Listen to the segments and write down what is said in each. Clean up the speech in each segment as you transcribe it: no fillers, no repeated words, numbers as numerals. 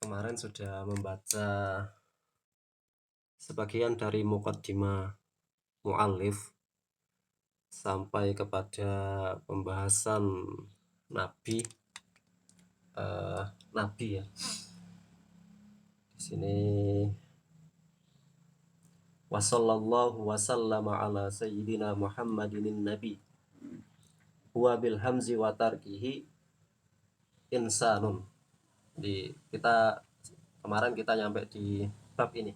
kemarin sudah membaca sebagian dari muqaddimah mu'allif sampai kepada pembahasan nabi nabi ya. Di sini wa sallallahu wa sallama ala sayyidina Muhammadin nabi huwa bil hamzi wa tarkihi insanun. Kemarin kita nyampe di bab ini.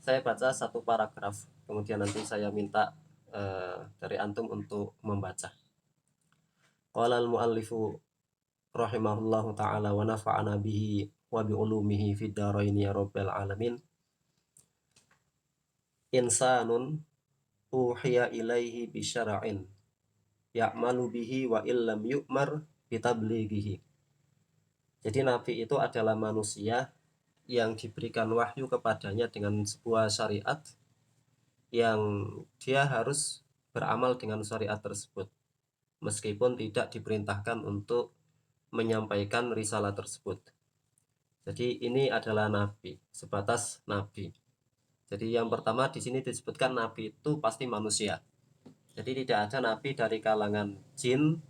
Saya baca satu paragraf, kemudian nanti saya minta dari antum untuk membaca. Qala al-muallifu rahimahullahu ta'ala wa nafa'ana bihi wa bi ulumihi fid dharain ya rabbal alamin. Insanun uhiya ilaihi bi syara'in ya'malu bihi wa illam yu'mar bitablighihi. Jadi nabi itu adalah manusia yang diberikan wahyu kepadanya dengan sebuah syariat yang dia harus beramal dengan syariat tersebut meskipun tidak diperintahkan untuk menyampaikan risalah tersebut. Jadi ini adalah nabi, sebatas nabi. Jadi yang pertama di sini disebutkan nabi itu pasti manusia. Jadi tidak ada nabi dari kalangan jin,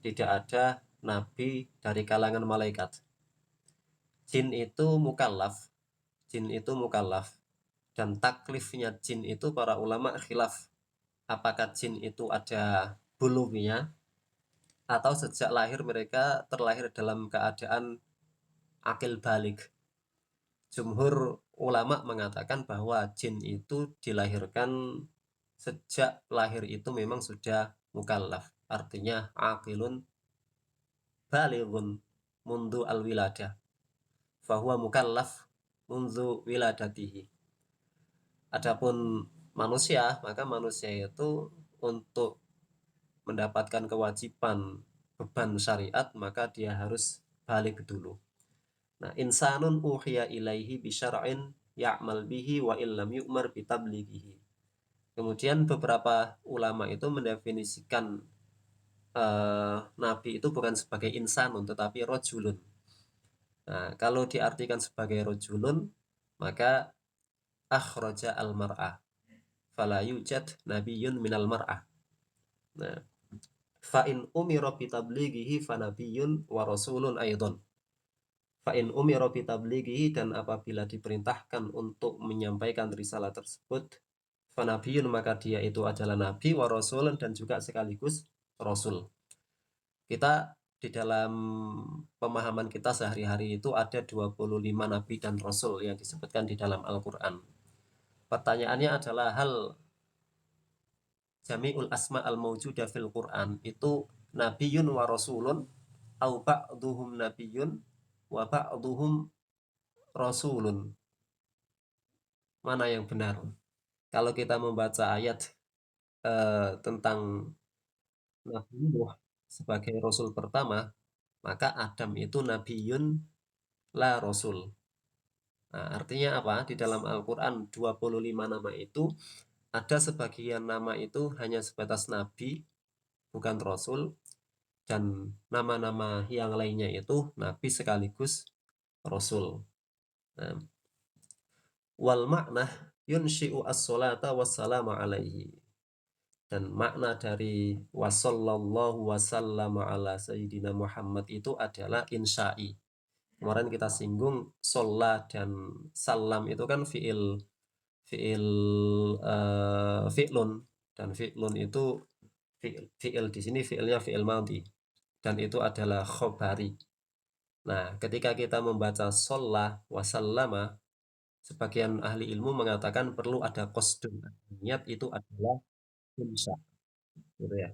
tidak ada nabi dari kalangan malaikat. Jin itu mukallaf, dan taklifnya jin itu para ulama khilaf. Apakah jin itu ada bulughnya atau sejak lahir mereka terlahir dalam keadaan akil balik. Jumhur ulama mengatakan bahwa jin itu dilahirkan sejak lahir itu memang sudah mukallaf, artinya aqilun balighun mundu al-wiladah, fahuwa mukallaf mundu wiladatihi. Adapun manusia, maka manusia itu untuk mendapatkan kewajiban beban syariat maka dia harus balik dulu. Nah, insanun uhiya ilaihi bisyara'in ya'mal bihi wa illam yu'mar bitablighihi. Kemudian beberapa ulama itu mendefinisikan nabi itu bukan sebagai insanun tetapi rojulun. Nah, kalau diartikan sebagai rojulun maka akhraja al-mar'ah fala yujad nabiyyun minal mar'ah. Nah, fa in umira bitablighihi fa nabiyyun wa rasulun aidon. Fa'in umiro bitablighihi, dan apabila diperintahkan untuk menyampaikan risalah tersebut, fanabiyun maka dia itu adalah nabi wa rasulun dan juga sekaligus rasul. Kita di dalam pemahaman kita sehari-hari itu ada 25 nabi dan rasul yang disebutkan di dalam Al-Quran. Pertanyaannya adalah hal jami'ul asma al-mawjudah fil Quran itu nabiyun wa rasulun au ba'duhum nabiyun wa ba'duhum rasulun. Mana yang benar? Kalau kita membaca ayat tentang Nabi Nuh sebagai rasul pertama, maka Adam itu nabiyun la rasul. Nah, artinya apa? Di dalam Al-Quran 25 nama itu ada sebagian nama itu hanya sebatas nabi, bukan rasul, dan nama-nama yang lainnya itu nabi sekaligus rasul. Nah, wal makna yunshi'u as-salata wassalamu alaihi. Dan makna dari wasallallahu wasallama ala sayyidina Muhammad itu adalah insya'i. Kemarin kita singgung sholat dan salam itu kan fi'lun, dan fi'lun itu fi'il di sini fi'ilnya fi'il madhi dan itu adalah khobari. Nah, ketika kita membaca sholat wasallama, sebagian ahli ilmu mengatakan perlu ada qasdun. Niat itu adalah insya, gitu ya.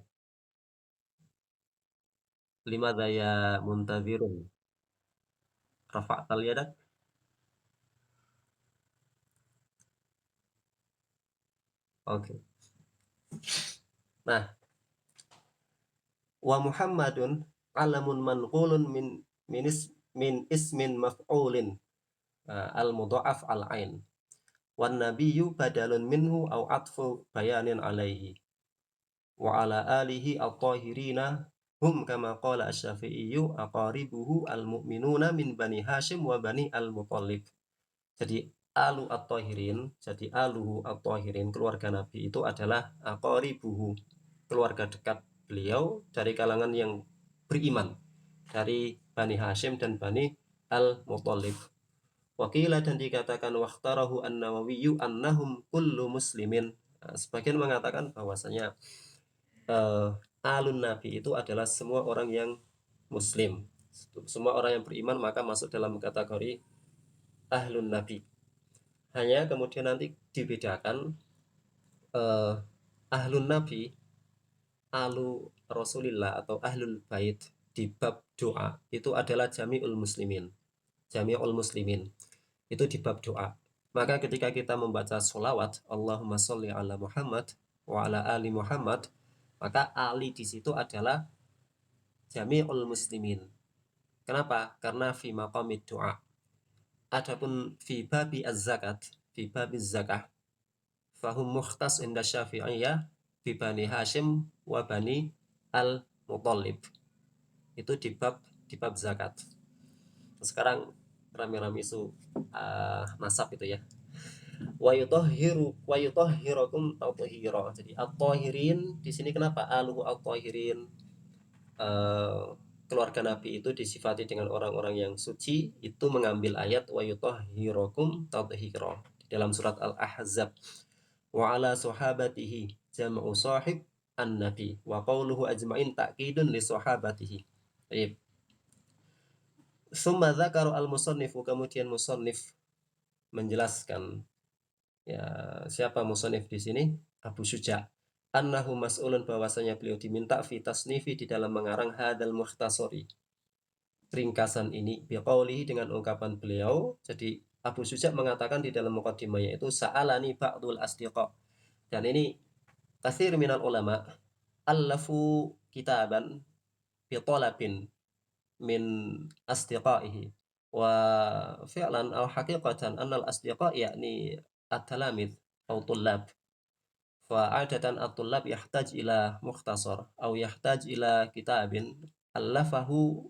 Lima daya muntazirun rafa'tal yadak. Oke. Nah, wa Muhammadun alamun manqulun min ismin maf'ulin al mudha'af al ain. Wan nabiyyu badalun minhu au atfu bayanin alaihi wa ala alihi at-tahirina hum kama qala Asy-Syafi'iyyu aqaribuhu al-mu'minuna min Bani Hasyim wa Bani Al-Muthalib. Jadi alu at-Thahirin, jadi aluhu at-Thahirin, keluarga Nabi itu adalah aqaribuhu, keluarga dekat beliau dari kalangan yang beriman, dari Bani Hasyim dan Bani Al-Muthalib. Wakila dan dikatakan waqtarahu an-Nawawiyyu annahum kullu muslimin. Sebagian mengatakan bahwasanya alun Nabi itu adalah semua orang yang muslim. Semua orang yang beriman maka masuk dalam kategori ahlun Nabi. Hanya kemudian nanti dibedakan ahlun Nabi, alu Rasulillah atau ahlul bait di bab doa itu adalah jami'ul muslimin. Jami'ul muslimin itu di bab doa. Maka ketika kita membaca sholawat Allahumma sholli ala Muhammad wa ala ali Muhammad, maka ali di situ adalah jami'ul muslimin. Kenapa? Karena fi maqamid doa. Adapun fi babi az-zakat, fi babi zakah, fahum mukhtas inda Syafi'iyah bi Bani Hasyim wa Bani Al-Muthalib. Itu di bab zakat. Sekarang rame-rame isu nasab itu ya. Wa yutahhirukum tathhira. Jadi at-tahirin di sini kenapa aluhu at-tahirin? Keluarga Nabi itu disifati dengan orang-orang yang suci, itu mengambil ayat wa yutahhirukum tathhira di dalam surat Al-Ahzab. Wa ala sahabatihi jam'u sahib an-nabi wa qawluhu ajma'in ta'kidun li sahabatihi. Baik. Summa dzakara al-musannifu, kemudian musannif menjelaskan, ya, siapa musannif di sini? Abu Syuja. Annahu mas'ulun, bahwasanya beliau diminta fi tasnifi, di dalam mengarang hadal mukhtasari, ringkasan ini, biqaulihi, dengan ungkapan beliau. Jadi Abu Syuja mengatakan di dalam muqaddimahnya itu sa'alani ba'dul asdiqa. Dan ini katsir minal ulama allafu kitaban bi talabin min asdiqaihi wa fi'lan aw haqiqatan annal asdiqa yakni at-talamid atau tullab. Fa'adatan at-tullab yahtaj ila mukhtasar aw yahtaj ila kitabin allafahu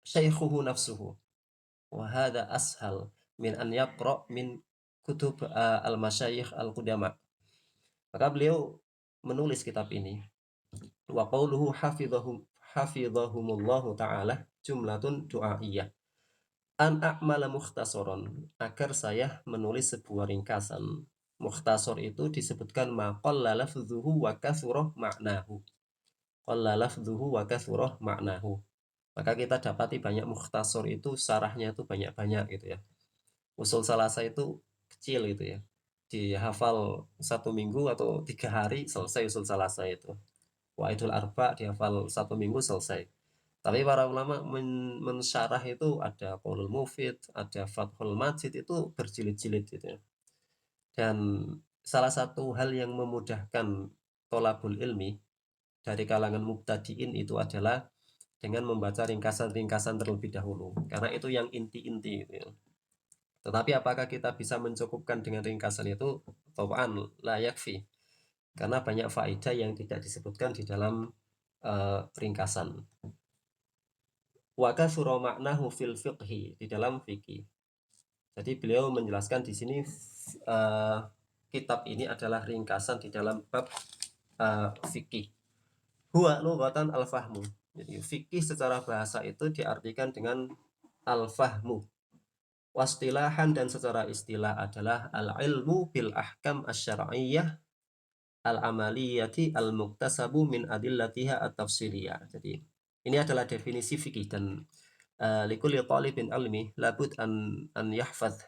syaikhuhu nafsuhu, wa hadha ashal min an yaqra min kutub al-masyayikh al-qudama. Maka beliau menulis kitab ini. Wa qauluhu hafidhahumullahu ta'ala jumlatun du'aiyah. An a'mala mukhtasaron, agar saya menulis sebuah ringkasan. Mukhtasar itu disebutkan ma qalla lafdhuhu wa kathura ma'nahu. Qalla lafdhuhu wa kathura ma'nahu. Maka kita dapati banyak mukhtasar itu sarahnya itu banyak-banyak gitu ya. Usul salasa itu kecil gitu ya. Dihafal 1 minggu atau 3 hari selesai usul salasa itu. Waidul arba dihafal 1 minggu selesai. Tapi para ulama mensyarah itu ada Qaulul Mufid, ada Fathul Majid, itu berjilid-jilid gitu ya. Dan salah satu hal yang memudahkan tholabul ilmi dari kalangan mubtadiin itu adalah dengan membaca ringkasan-ringkasan terlebih dahulu, karena itu yang inti-inti gitu ya. Tetapi apakah kita bisa mencukupkan dengan ringkasan itu? Tab'an la yakfi, karena banyak faedah yang tidak disebutkan di dalam ringkasan. Wa katsura ma'nahu fil fiqhi, di dalam fikih. Jadi beliau menjelaskan di sini kitab ini adalah ringkasan di dalam bab fikih. Huwa lughatan al-fahmu. Jadi fikih secara bahasa itu diartikan dengan al-fahmu. Wastilahan, dan secara istilah adalah al-ilmu bil ahkam asy-syar'iyyah al-amaliyati al-muktasabu min adillatiha at-tafsiliyah. Jadi ini adalah definisi fikih, dan likulli talibin ilmi labud an yahfaz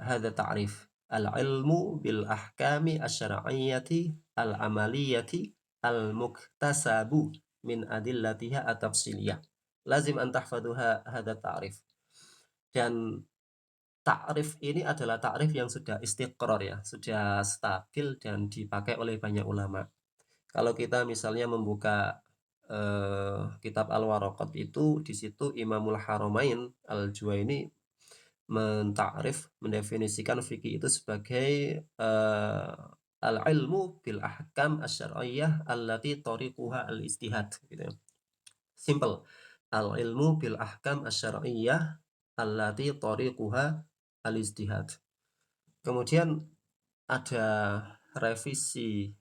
hadha ta'rif al-ilmu bil ahkami asy-syar'iyyati al-amaliyati al-muktasabu min adillatiha at-tafsiliyah. Lazim an tahfadhuha hadha ta'rif. Dan ta'rif ini adalah ta'rif yang sudah istiqrar ya, sudah stabil dan dipakai oleh banyak ulama. Kalau kita misalnya membuka kitab Al-Waraqat itu, di situ Imamul Haramain Al-Juwaini mendefinisikan fikih itu sebagai al-ilmu bil ahkam asy-syar'iyyah allati tariquha al-ijtihad gitu. Simple. Al-ilmu bil ahkam asy-syar'iyyah allati tariquha al-ijtihad. Kemudian ada revisi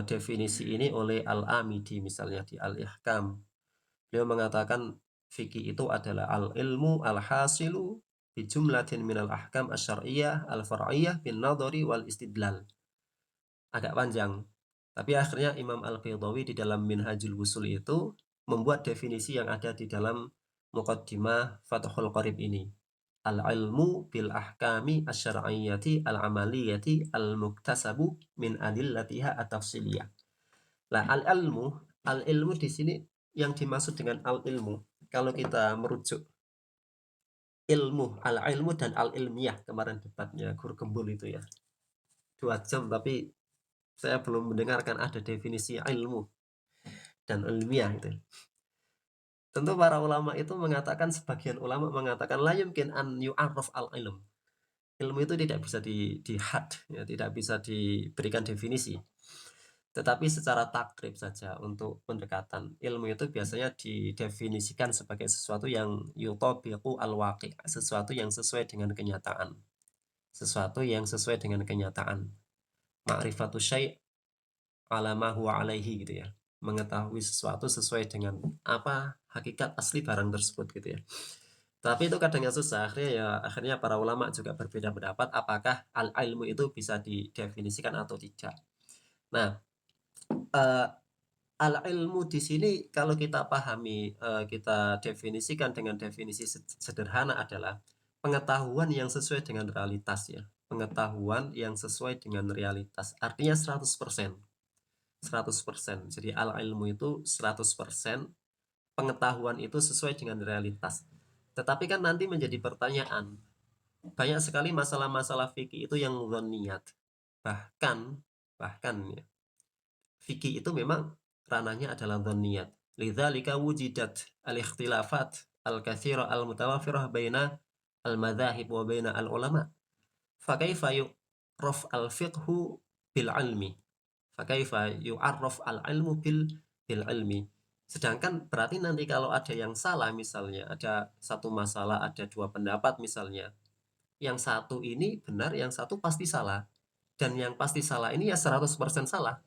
definisi ini oleh Al-Amidi misalnya di Al-Ihkam. Beliau mengatakan fikih itu adalah al-ilmu al-hasilu bi jumlatin minal ahkam asy-syar'iyyah al-far'iyyah bin nadhari wal istidlal. Agak panjang. Tapi akhirnya Imam Al-Baydawi di dalam Minhajul Wusul itu membuat definisi yang ada di dalam Muqaddimah Fathul Qarib ini. Al-ilmu bil ahkami asy-syar'iyyati al-amaliyati al-muktasabu min adillatiha at-tafsiliyah. Nah, al-ilmu di sini yang dimaksud dengan al-ilmu, kalau kita merujuk ilmu, al-ilmu dan al-ilmiyah, kemarin debatnya Gur Gembul itu ya. 2 jam tapi saya belum mendengarkan ada definisi ilmu dan ilmiah itu. Tentu para ulama itu mengatakan, sebagian ulama mengatakan la yumkin an yu'arraf al-ilm. Ilmu itu tidak bisa di-had, ya, tidak bisa diberikan definisi. Tetapi secara takrib saja untuk pendekatan, ilmu itu biasanya didefinisikan sebagai sesuatu yang yutabiqu al-waqi', sesuatu yang sesuai dengan kenyataan. Sesuatu yang sesuai dengan kenyataan. Ma'rifatu syai' ala ma huwa alaihi gitu ya. Mengetahui sesuatu sesuai dengan apa hakikat asli barang tersebut gitu ya. Tapi itu kadang susah, akhirnya para ulama juga berbeda pendapat apakah al-ilmu itu bisa didefinisikan atau tidak. Nah, al-ilmu di sini kalau kita pahami, kita definisikan dengan definisi sederhana adalah pengetahuan yang sesuai dengan realitas ya. Pengetahuan yang sesuai dengan realitas. Artinya 100%. 100%. Jadi al-ilmu itu 100%, pengetahuan itu sesuai dengan realitas. Tetapi kan nanti menjadi pertanyaan, banyak sekali masalah-masalah fikih itu yang dhanniyat. Bahkan ya, fikih itu memang ranahnya adalah dhanniyat. Lidzalika wujidat al-ikhtilafat al-katsira al-mutawafirah baina al-madzahib wa baina al-ulama. Fa kaifa yu'raf al-fiqhu bil ilmi? Fa kaifa yu'arraf al-ilmu bil ilmi? Sedangkan berarti nanti kalau ada yang salah, misalnya ada satu masalah, ada 2 pendapat misalnya, yang satu ini benar, yang satu pasti salah, dan yang pasti salah ini ya 100% salah.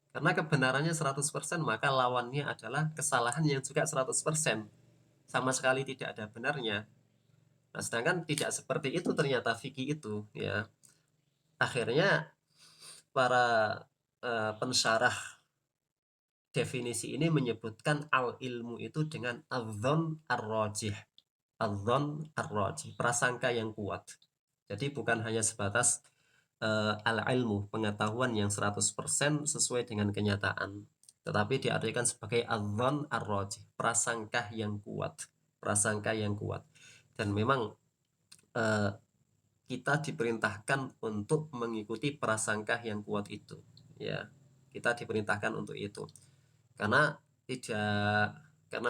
Karena kebenarannya 100%, maka lawannya adalah kesalahan yang juga 100%, sama sekali tidak ada benarnya. Nah, sedangkan tidak seperti itu ternyata fikih itu ya. Akhirnya para pensyarah definisi ini menyebutkan al-ilmu itu dengan adzon ar-rajih. Adzon ar-rajih, prasangka yang kuat. Jadi bukan hanya sebatas al-ilmu, pengetahuan yang 100% sesuai dengan kenyataan, tetapi diartikan sebagai adzon ar-rajih, prasangka yang kuat. Prasangka yang kuat. Dan memang kita diperintahkan untuk mengikuti prasangka yang kuat itu. Ya, kita diperintahkan untuk itu. Karena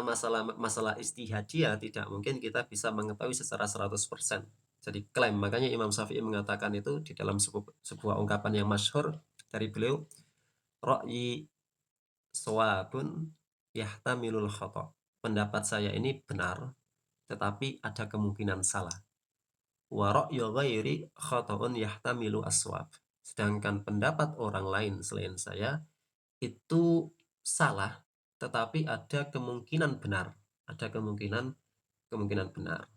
masalah istihadiyah tidak mungkin kita bisa mengetahui secara 100%. Jadi klaim, makanya Imam Syafi'i mengatakan itu di dalam sebuah ungkapan yang masyhur dari beliau, ra'yi shawabun yahtamilul khata'. Pendapat saya ini benar, tetapi ada kemungkinan salah. Wa ra'yu ghairi khata'un yahtamilu as-shawab. Sedangkan pendapat orang lain selain saya itu salah, tetapi ada kemungkinan benar. Ada kemungkinan benar.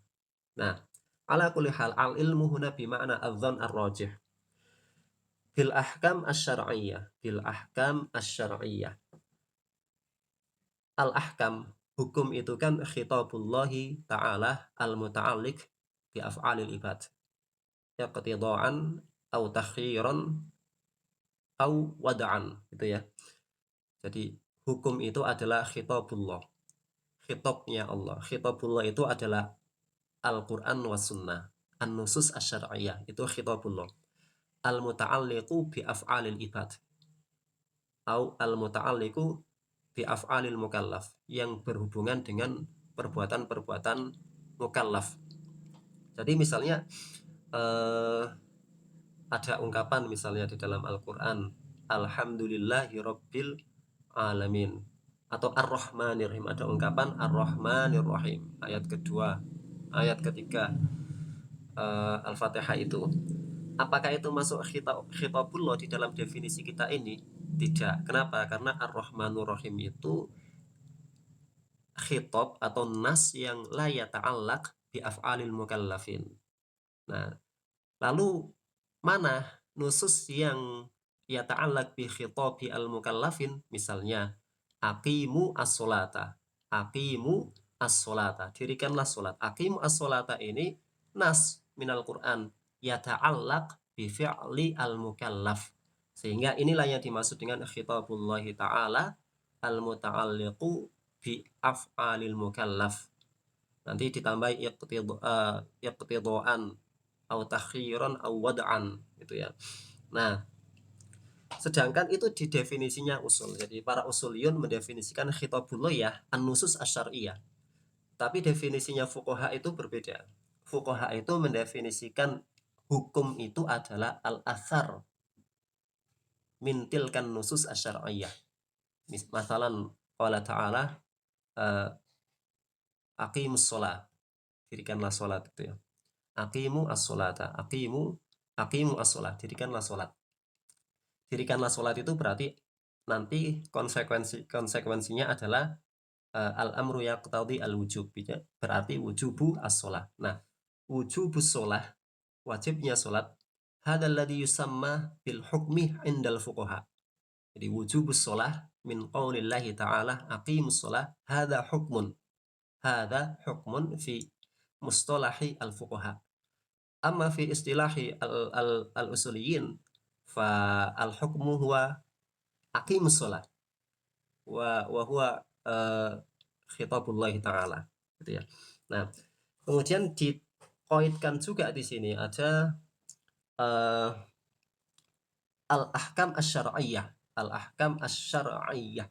Nah, ala kulli hal al-ilmu huna bima'na adzan ar-rajih. Bil ahkam asy-syar'iyyah. Al-ahkam, hukum itu kan khitabullahi ta'ala al-muta'alliq bi af'alil ibad. Yaqtida'an au takhiran au wada'an, gitu ya. Jadi hukum itu adalah khitabullah. Khitabnya Allah. Khitabullah itu adalah Al-Quran wa sunnah. An-nusus asy-syar'iyyah. Itu khitabullah. Al-muta'alliqu bi af'alil ibad. Au al-muta'alliqu bi af'alil mukallaf. Yang berhubungan dengan perbuatan-perbuatan mukallaf. Jadi misalnya ada ungkapan misalnya di dalam Al-Quran, Alhamdulillahirabbil alamin, atau Ar-Rahmanir-Rahim, ada ungkapan Ar-Rahmanir-Rahim, ayat kedua, ayat ketiga Al-Fatihah itu. Apakah itu masuk khitabullah di dalam definisi kita ini? Tidak. Kenapa? Karena Ar-Rahmanur Rahim itu khitab atau nas yang la yata'allaq bi af'alil mukallafin. Nah, lalu mana nusus yang yata'allaq bi khitabi al-mukallafin? Misalnya, aqimu as-sholata. Aqimu as-sholata. Dirikanlah sholat. Aqimu as-sholata ini nas minal Qur'an yata'allaq bi fi'li al-mukallaf. Sehingga inilah yang dimaksud dengan khitabullahi ta'ala al-muta'alliqu bi af'alil mukallaf. Nanti ditambah iqtidaan au takhiran au wad'an gitu ya. Nah, sedangkan itu di definisinya usul. Jadi para usuliyun mendefinisikan khitabullah ya an-nusus asy-syar'iyyah. Tapi definisinya fuqaha itu berbeda. Fuqaha itu mendefinisikan hukum itu adalah al-athar min tilkan nusus asy-syar'iyyah. Masalan qala ta'ala aqimus shalah, dirikanlah salat gitu ya. Aqimu as-sholata, aqimu as-sholat, dirikanlah salat. Dirikanlah salat itu berarti nanti konsekuensinya adalah al-amru yaqtadi al-wujub, berarti wujubu as-sholah. Nah, wujubus sholah, wajibnya salat, hadzal ladzi yusamma bil hukmi indal fuqaha. Jadi wujubus sholah min qaulillahi ta'ala aqimus sholah, hadza hukmun fi mustalahi al-fuqaha. Amma fi istilahi al-usuliyin fa al-hukmu huwa aqimus sholah wa huwa khitabullah ta'ala gitu ya. Nah, kemudian dikoitkan juga di sini ada al-ahkam asy-syar'iyyah. Al-ahkam asy-syar'iyyah.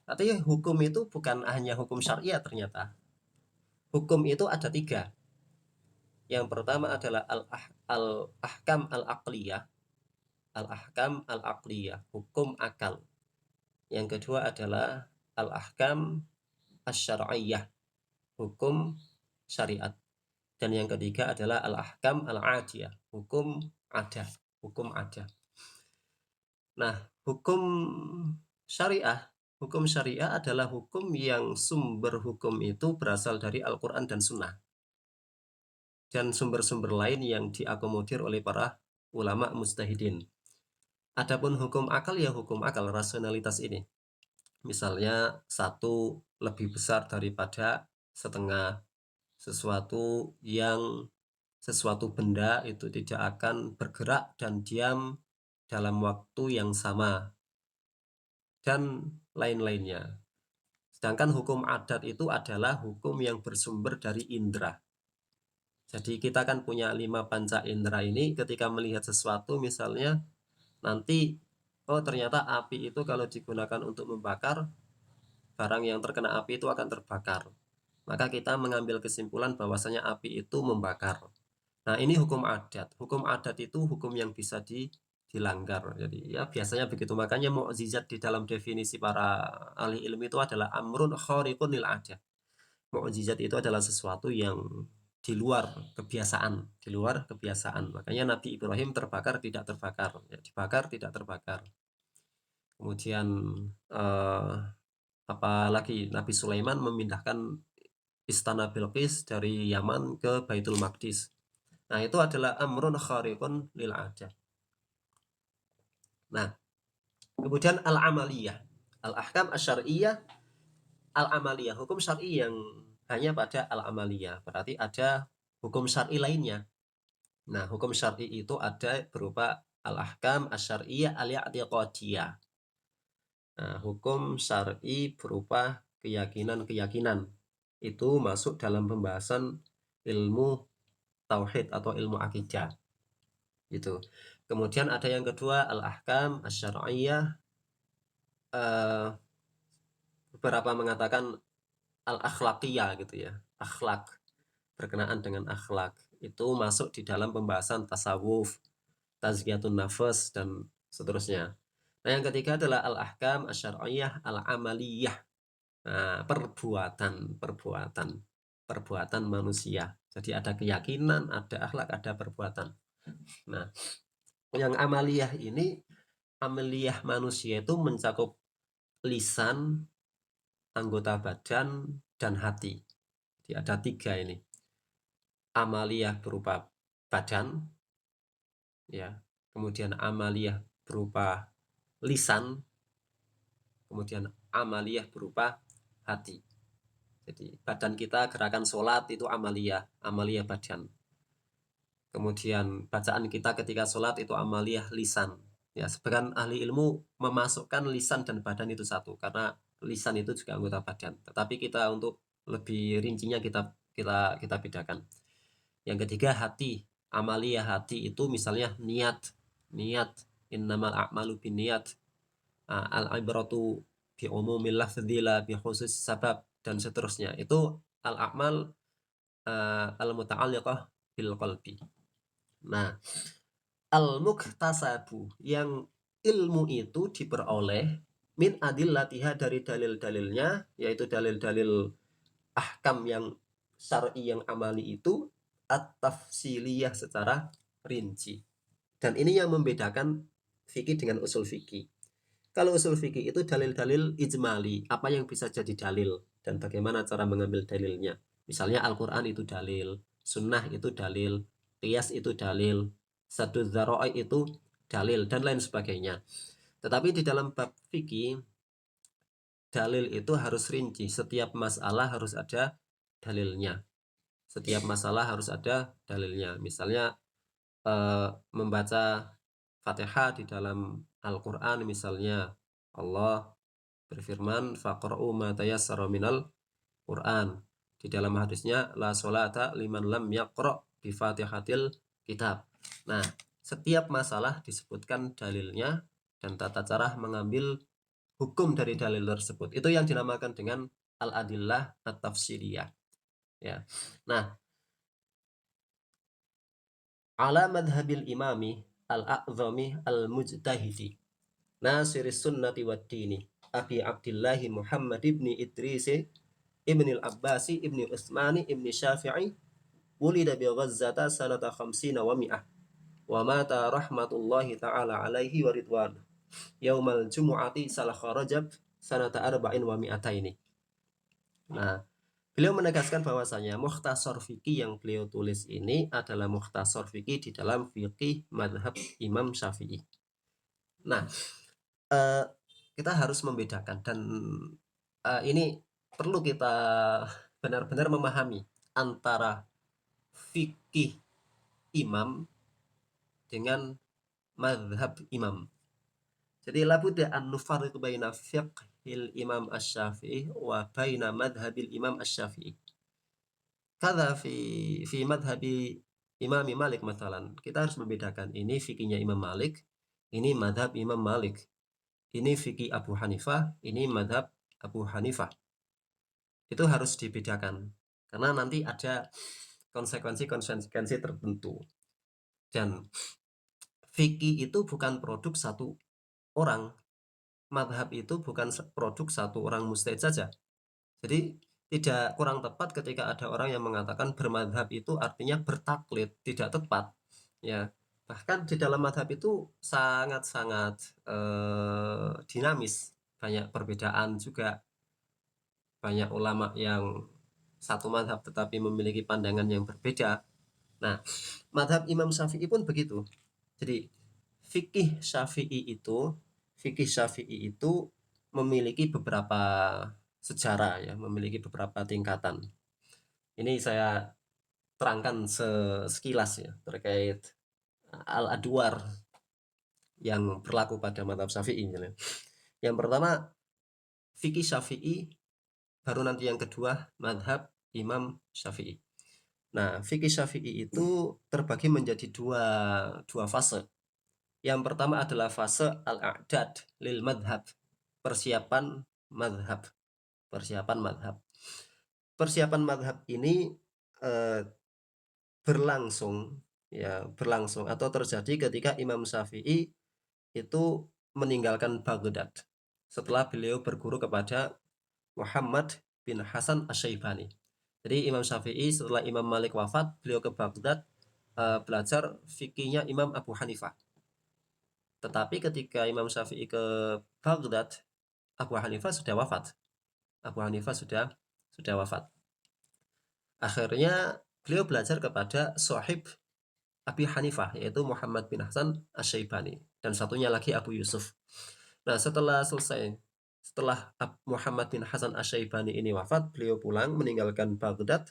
Artinya hukum itu bukan hanya hukum syariah ternyata. Hukum itu ada 3. Yang pertama adalah al-ahkam al-aqliyah. Al-ahkam al-aqliyah, hukum akal. Yang kedua adalah al-ahkam asy-syar'iyyah, hukum syariat. Dan yang ketiga adalah al-ahkam al-adiyah, hukum adah, hukum adah. Nah, hukum syariah adalah hukum yang sumber hukum itu berasal dari Al-Quran dan Sunnah. Dan sumber-sumber lain yang diakomodir oleh para ulama mujtahidin. Adapun hukum akal ya hukum akal, rasionalitas ini. Misalnya satu lebih besar daripada setengah, sesuatu benda itu tidak akan bergerak dan diam dalam waktu yang sama, dan lain-lainnya. Sedangkan hukum adat itu adalah hukum yang bersumber dari indera. Jadi kita kan punya 5 panca indera ini, ketika melihat sesuatu misalnya, nanti ternyata api itu kalau digunakan untuk membakar, barang yang terkena api itu akan terbakar. Maka kita mengambil kesimpulan bahwasanya api itu membakar. Nah, ini hukum adat. Hukum adat itu hukum yang bisa dilanggar. Jadi ya biasanya begitu. Makanya mukjizat di dalam definisi para ahli ilmu itu adalah amrun khariqun lil adat. Mukjizat itu adalah sesuatu yang di luar kebiasaan, Makanya Nabi Ibrahim terbakar tidak terbakar, ya, dibakar tidak terbakar. Kemudian apalagi Nabi Sulaiman memindahkan istana Bilqis dari Yaman ke Baitul Maqdis. Nah, itu adalah amrun khariqun lil adat. Nah, kemudian al-amaliyah, al-ahkam asy-syar'iyyah, al-amaliyah, hukum syar'i yang hanya pada al-amaliyah, berarti ada hukum syar'i lainnya. Nah, hukum syar'i itu ada berupa al-ahkam asy-syar'iyyah al-i'tiqadiyah. Nah, hukum syar'i berupa keyakinan-keyakinan. Itu masuk dalam pembahasan ilmu tauhid atau ilmu akidah. Gitu. Kemudian ada yang kedua al-ahkam asy-syar'iyyah, beberapa mengatakan al-akhlaqiyah gitu ya. Akhlak, berkenaan dengan akhlak. Itu masuk di dalam pembahasan tasawuf. tazkiyatun nafas, dan seterusnya. Nah, yang ketiga adalah al-ahkam asyariyah al-amaliyah. Nah, perbuatan manusia. Jadi ada keyakinan, ada akhlak, ada perbuatan. Nah, yang amaliyah ini, amaliyah manusia itu mencakup lisan, anggota badan, dan hati. Jadi ada 3 ini. Amaliyah berupa badan, ya. Kemudian amaliyah berupa lisan, kemudian amaliyah berupa hati. Jadi badan kita gerakan sholat itu amaliyah badan. Kemudian bacaan kita ketika sholat itu amaliyah lisan. Ya, sebagian ahli ilmu memasukkan lisan dan badan itu satu, karena lisan itu juga anggota badan. Tetapi kita untuk lebih rincinya kita bedakan. Yang ketiga hati, amaliyah hati itu misalnya niat, innamal a'malu binniyat, al-ibratu bi umumil lafdzi la bi khusus sabab, dan seterusnya. Itu al-a'mal al-muta'alliqah bil qalbi. Nah, al-muktasabu, yang ilmu itu diperoleh min adillatiha, dari dalil-dalilnya, yaitu dalil-dalil ahkam yang syar'i yang amali itu, at-tafsiliyah, secara rinci. Dan ini yang membedakan fikih dengan usul fikih. Kalau usul fikih itu dalil-dalil ijmali, apa yang bisa jadi dalil dan bagaimana cara mengambil dalilnya. Misalnya Al-Quran itu dalil, sunnah itu dalil, qiyas itu dalil, sadu dzara'i itu dalil, dan lain sebagainya. Tetapi di dalam bab fikih, dalil itu harus rinci. Setiap masalah harus ada dalilnya. Setiap masalah harus ada dalilnya. Misalnya membaca Fatihah di dalam Al-Quran, misalnya Allah berfirman faqra'u ma tayassara minal Quran. Di dalam hadisnya la sholata liman lam yaqra' bi Fatihatil kitab. Nah, setiap masalah disebutkan dalilnya dan tata cara mengambil hukum dari dalil tersebut. Itu yang dinamakan dengan al-adillah at-tafsiriyah. Ya. Nah, ala madhabil imami al-a'zami al-mujtahidi nasiris sunnati wad dini Abi Abdillahi Muhammad ibni Idris ibni al-Abbasi ibni Utsmani ibni Syafi'i, wulida bi Ghazzata sanata khamsina wa mi'ah, wa mata rahmatullahi ta'ala alaihi wa ridwan yaumal jumu'ati salakha Rajab sanata arba'in wa mi'ataini. Nah, beliau menegaskan bahwasanya mukhtasar fikih yang beliau tulis ini adalah mukhtasar fikih di dalam fikih madhab Imam Syafi'i. Nah, kita harus membedakan, dan ini perlu kita benar-benar memahami antara fikih imam dengan madhab imam. Jadi labudda an nufarriqu baina fiqhil imam asy-Syafi'i wa baina madhabil imam asy-Syafi'i. Kada fi madhabi Imam Malik masalan. Kita harus membedakan, ini fikihnya Imam Malik, ini madhab Imam Malik. Ini fikih Abu Hanifah, ini madhab Abu Hanifah. Itu harus dibedakan, karena nanti ada konsekuensi tertentu. Dan fikih itu bukan produk satu orang, madhab itu bukan produk satu orang mujtahid saja. Jadi tidak kurang tepat ketika ada orang yang mengatakan bermadhab itu artinya bertaklid, tidak tepat. Ya, bahkan di dalam madhab itu sangat-sangat dinamis, banyak perbedaan juga, banyak ulama yang satu madhab tetapi memiliki pandangan yang berbeda. Nah, madhab Imam Syafi'i pun begitu. Jadi fikih Syafi'i itu memiliki beberapa sejarah, ya, memiliki beberapa tingkatan. Ini saya terangkan sekilas, ya, terkait al-adwar yang berlaku pada madhab Syafi'i. Yang pertama fikih Syafi'i, baru nanti yang kedua madhab Imam Syafi'i. Nah, fikih Syafi'i itu terbagi menjadi dua fase. Yang pertama adalah fase al-a'dad lil madhab, persiapan madhab. Persiapan madhab ini berlangsung ya berlangsung atau terjadi ketika Imam Syafi'i itu meninggalkan Baghdad setelah beliau berguru kepada Muhammad bin Hasan Asy-Syaibani. Jadi Imam Syafi'i setelah Imam Malik wafat, beliau ke Baghdad belajar fikihnya Imam Abu Hanifah. Tetapi ketika Imam Syafi'i ke Baghdad, Abu Hanifah sudah wafat. Abu Hanifah sudah wafat. Akhirnya beliau belajar kepada sahib Abi Hanifah, yaitu Muhammad bin Hasan Asy-Syaibani, dan satunya lagi Abu Yusuf. Nah, setelah Muhammad bin Hasan Asy-Syaibani ini wafat, beliau pulang meninggalkan Baghdad.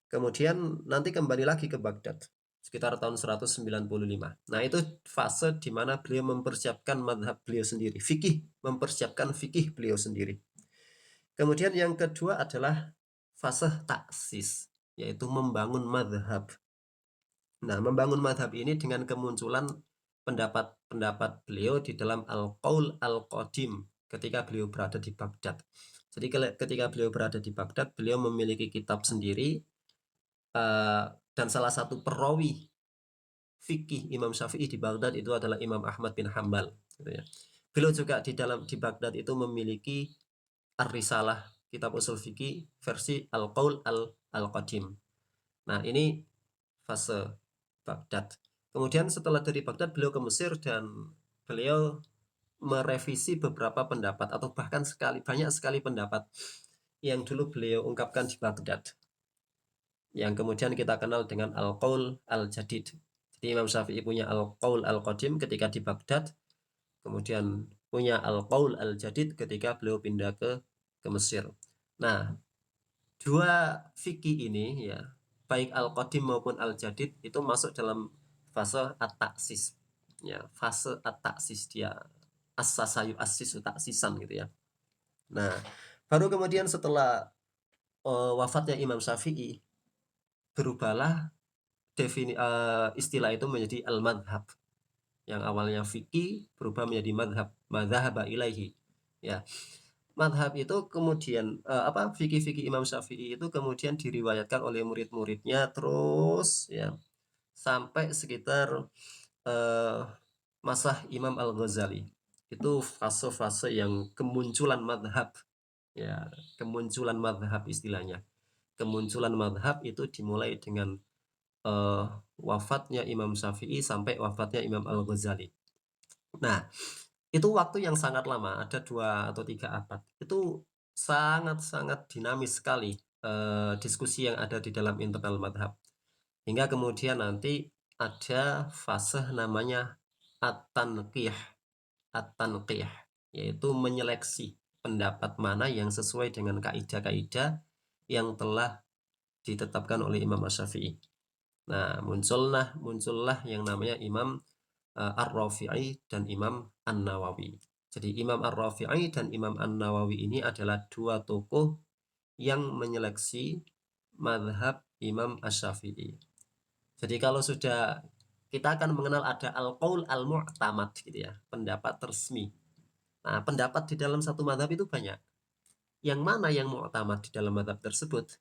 Kemudian nanti kembali lagi ke Baghdad sekitar tahun 195. Nah, itu fase di mana beliau mempersiapkan madhab beliau sendiri, mempersiapkan fikih beliau sendiri. Kemudian yang kedua adalah fase taksis, yaitu membangun madhab. Nah, membangun madhab ini dengan kemunculan pendapat-pendapat beliau di dalam Al-Qaul Al-Qadim ketika beliau berada di Baghdad. Jadi ketika beliau berada di Baghdad, beliau memiliki kitab sendiri, dan salah satu perawi fikih Imam Syafi'i di Baghdad itu adalah Imam Ahmad bin Hambal. Gitu ya. Beliau juga di Baghdad itu memiliki Ar-Risalah, kitab usul fikih versi Al-Qaul Al-Qadim. Nah, ini fase Baghdad. Kemudian setelah dari Baghdad beliau ke Mesir dan beliau merevisi beberapa pendapat atau bahkan banyak sekali pendapat yang dulu beliau ungkapkan di Baghdad, yang kemudian kita kenal dengan Al-Qaul Al-Jadid. Jadi Imam Syafi'i punya Al-Qaul Al-Qadim ketika di Baghdad, kemudian punya Al-Qaul Al-Jadid ketika beliau pindah ke Mesir. Nah, dua fikih ini ya, baik Al-Qadim maupun Al-Jadid itu masuk dalam fase at-taksis. Ya, fase at-taksis, dia as-sasayu as-sisu taksisan gitu ya. Nah, baru kemudian setelah wafatnya Imam Syafi'i, berubahlah istilah itu menjadi al-madhab. Yang awalnya fikih berubah menjadi madhab, madhaba ilaihi. Ya. Madhab itu kemudian fikih-fikih Imam Syafi'i itu kemudian diriwayatkan oleh murid-muridnya terus ya sampai sekitar masa Imam Al-Ghazali. Itu fase-fase yang kemunculan madhab, ya, kemunculan madhab istilahnya. Kemunculan madhab itu dimulai dengan wafatnya Imam Syafi'i sampai wafatnya Imam Al-Ghazali. Nah, itu waktu yang sangat lama, ada 2 atau 3 abad. Itu sangat-sangat dinamis sekali diskusi yang ada di dalam internal madhab. Hingga kemudian nanti ada fase namanya at-tanqih, yaitu menyeleksi pendapat mana yang sesuai dengan kaidah-kaidah yang telah ditetapkan oleh Imam Asy-Syafi'i. Nah, muncullah yang namanya Imam Ar-Rafi'i dan Imam An-Nawawi. Jadi Imam Ar-Rafi'i dan Imam An-Nawawi ini adalah dua tokoh yang menyeleksi madhab Imam Asy-Syafi'i. Jadi kalau sudah kita akan mengenal ada Al-Qaul Al-Mu'tamad gitu ya, pendapat resmi. Nah, pendapat di dalam satu madhab itu banyak. Yang mana yang mu'tamad di dalam madhab tersebut?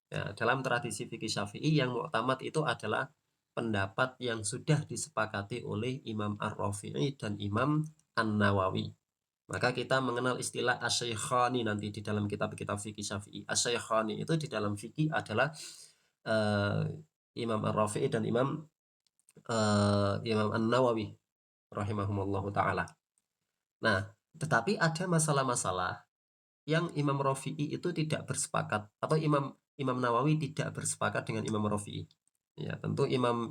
Ya, dalam tradisi fikih Syafi'i yang mu'tamad itu adalah pendapat yang sudah disepakati oleh Imam Ar-Rafi'i dan Imam An-Nawawi. Maka kita mengenal istilah Asy-Syaikhani nanti di dalam kitab-kitab fikih Syafi'i. Asy-Syaikhani itu di dalam fikih adalah Imam Ar-Rafi'i dan Imam An-Nawawi rahimahumullahu taala. Nah, tetapi ada masalah-masalah yang Imam Rafi'i itu tidak bersepakat, atau Imam Nawawi tidak bersepakat dengan Imam Rafi'i. Ya, tentu Imam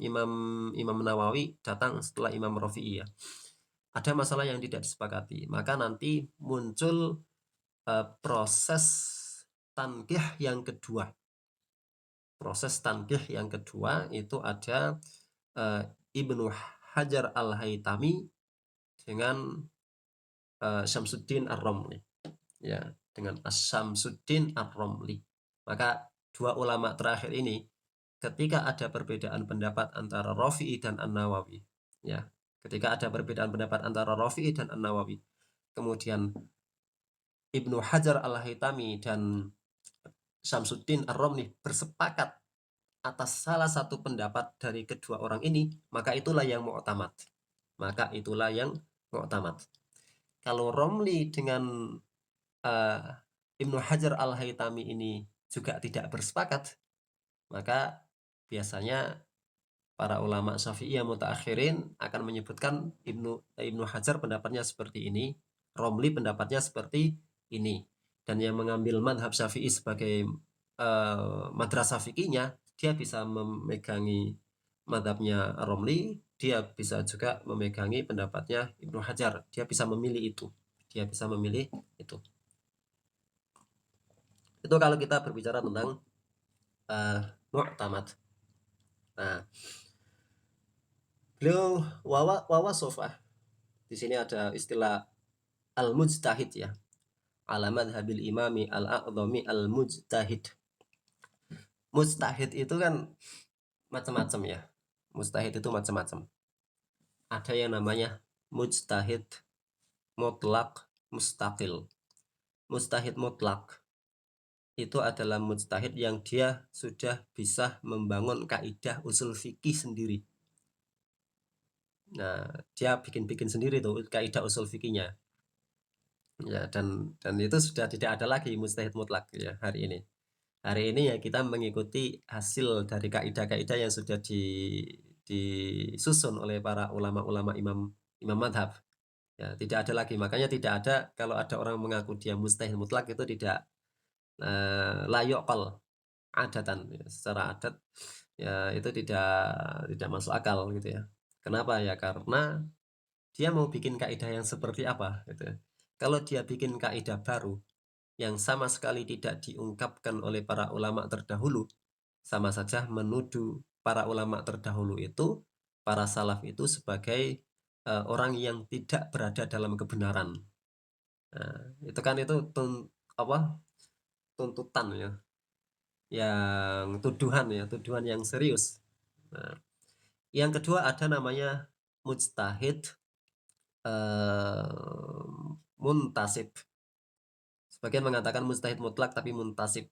Nawawi datang setelah Imam Rafi'i ya. Ada masalah yang tidak disepakati, maka nanti muncul proses tanqih yang kedua. Proses tanqih yang kedua itu ada Ibnu Hajar Al-Haytami dengan Syamsuddin Ar-Ramli. Ya, dengan Syamsuddin Ar-Ramli. Maka dua ulama terakhir ini ketika ada perbedaan pendapat antara Rafi'i dan An-Nawawi, ya, ketika ada perbedaan pendapat antara Rafi'i dan An-Nawawi, kemudian Ibnu Hajar Al-Haytami dan Syamsuddin Ar-Ramli bersepakat atas salah satu pendapat dari kedua orang ini, maka itulah yang mu'tamad. Maka itulah yang mu'tamad. Kalau Romli dengan Ibnu Hajar Al-Haytami ini juga tidak bersepakat, maka biasanya para ulama Syafi'iyah mutaakhirin akan menyebutkan Ibnu Hajar pendapatnya seperti ini, Romli pendapatnya seperti ini. Dan yang mengambil madhab Syafi'i sebagai madrasah fikihnya, dia bisa memegangi madhabnya Romli, dia bisa juga memegangi pendapatnya Ibnu Hajar. Dia bisa memilih itu. Dia bisa memilih itu. Itu kalau kita berbicara tentang mu'tamad. Nah, beliau wawasofa. Di sini ada istilah al-mujtahid ya. Ala madhabil imami al-a'dhami al-mujtahid. Mujtahid itu kan macam-macam ya. Mujtahid itu macam-macam. Ada yang namanya mujtahid mutlak mustaqil. Mujtahid mutlak itu adalah mujtahid yang dia sudah bisa membangun kaidah usul fikih sendiri. Nah, dia bikin-bikin sendiri tuh kaidah usul fikihnya. Ya, dan itu sudah tidak ada lagi mujtahid mutlak ya hari ini. Hari ini ya kita mengikuti hasil dari kaidah-kaidah yang sudah disusun oleh para ulama-ulama imam madhab. Ya, tidak ada lagi. Makanya tidak ada, kalau ada orang mengaku dia mujtahid mutlak itu tidak layak kal adatan ya, secara adat ya itu tidak masuk akal gitu ya. Kenapa ya? Karena dia mau bikin kaidah yang seperti apa gitu ya. Kalau dia bikin kaidah baru yang sama sekali tidak diungkapkan oleh para ulama terdahulu, sama saja menuduh para ulama terdahulu itu, para salaf itu sebagai orang yang tidak berada dalam kebenaran. Nah, itu kan itu tuntutan ya, yang tuduhan yang serius. Nah, yang kedua ada namanya mujtahid muntasib. Sebagian mengatakan mujtahid mutlak tapi muntasib.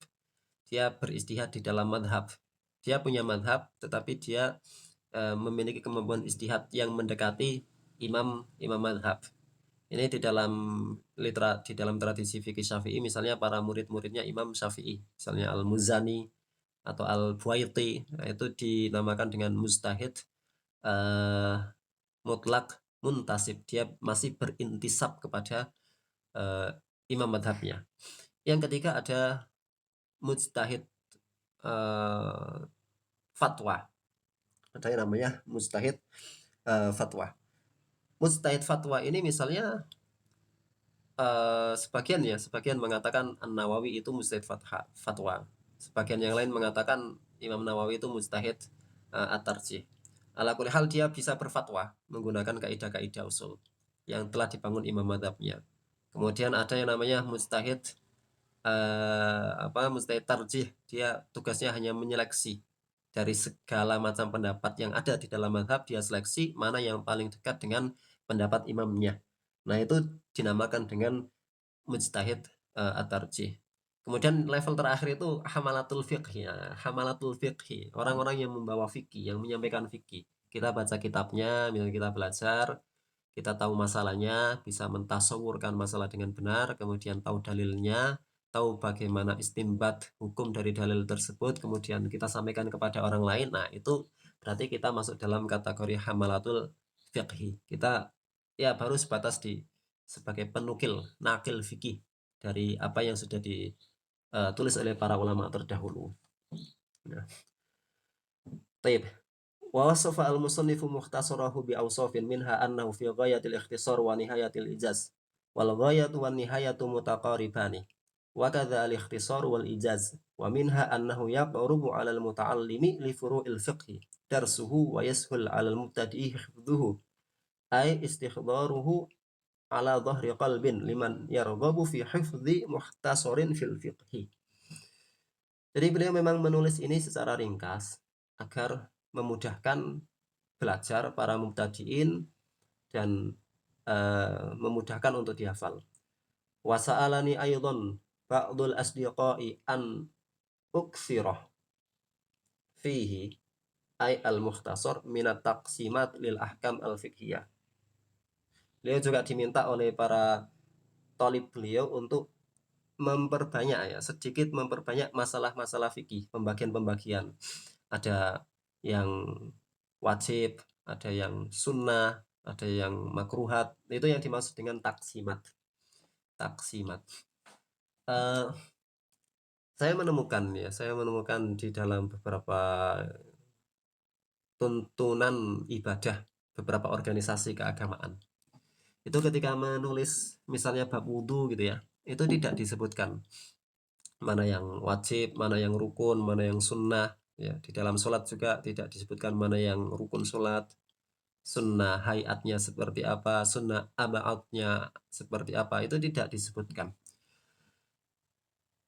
Dia beristihad di dalam madhab. Dia punya madhab, tetapi dia memiliki kemampuan istihad yang mendekati imam madhab. Ini di dalam tradisi fikih Syafi'i, misalnya para murid-muridnya Imam Syafi'i, misalnya Al-Muzani atau Al-Buaiti, nah, itu dinamakan dengan mujtahid mutlak muntasib. Dia masih berintisab kepada imam madhabnya. Yang ketiga ada mujtahid fatwa. Ada yang namanya mujtahid fatwa. Mujtahid fatwa ini misalnya sebagian mengatakan An-Nawawi itu mujtahid fatwa. Sebagian yang lain mengatakan Imam Nawawi itu mujtahid at-tarjih. Ala kulli hal dia bisa berfatwa menggunakan kaidah-kaidah usul yang telah dibangun imam madhabnya. Kemudian ada yang namanya mujtahid mujtahid tarjih. Dia tugasnya hanya menyeleksi dari segala macam pendapat yang ada di dalam madhab, dia seleksi mana yang paling dekat dengan pendapat imamnya. Nah, itu dinamakan dengan mujtahid at-tarjih. Kemudian level terakhir itu hamalatul fiqh ya. Hamalatul fiqh, orang-orang yang membawa fikih, yang menyampaikan fikih. Kita baca kitabnya, misalnya kita belajar, kita tahu masalahnya, bisa mentasawurkan masalah dengan benar, kemudian tahu dalilnya, tahu bagaimana istinbat hukum dari dalil tersebut, kemudian kita sampaikan kepada orang lain. Nah, itu berarti kita masuk dalam kategori hamalatul fiqh. Kita ya baru sebatas sebagai penukil, nakil fikih dari apa yang sudah ditulis oleh para ulama terdahulu. Nah, taib. Wa wasafa al-musannifu mukhtasarahu bi awsafin minha annahu fi ghayatil ikhtisar wa nihayatil ijaz. Wal ghayatu wan nihayatu mutaqaribani. Wa kadza al-ikhtisar wal ijaz. Wa minha annahu yaqrubu 'ala al-muta'allimi li furu'il fiqh darsuhu wa yashul 'ala al-mubtadi'i hifdhuhu ay istikhdaruhu ala dhahri qalbin liman yarghabu fi hifdhi mukhtasarin fil fiqhi. Jadi beliau memang menulis ini secara ringkas agar memudahkan belajar para mubtadi'in dan memudahkan untuk dihafal. Wa sa'alani aydhan ba'dul asdiqai an uktsirah fihi ay al-mukhtasar minat taqsimat lil ahkam al-fiqhiyah. Beliau juga diminta oleh para tolib beliau untuk memperbanyak sedikit memperbanyak masalah-masalah fikih, pembagian-pembagian. Ada yang wajib, ada yang sunnah, ada yang makruhat. Itu yang dimaksud dengan taksimat. Taksimat. Saya menemukan di dalam beberapa tuntunan ibadah beberapa organisasi keagamaan. Itu ketika menulis misalnya bab wudhu gitu ya, itu tidak disebutkan mana yang wajib, mana yang rukun, mana yang sunnah. Ya, di dalam sholat juga tidak disebutkan mana yang rukun sholat, sunnah hayatnya seperti apa, sunnah abaatnya seperti apa, itu tidak disebutkan.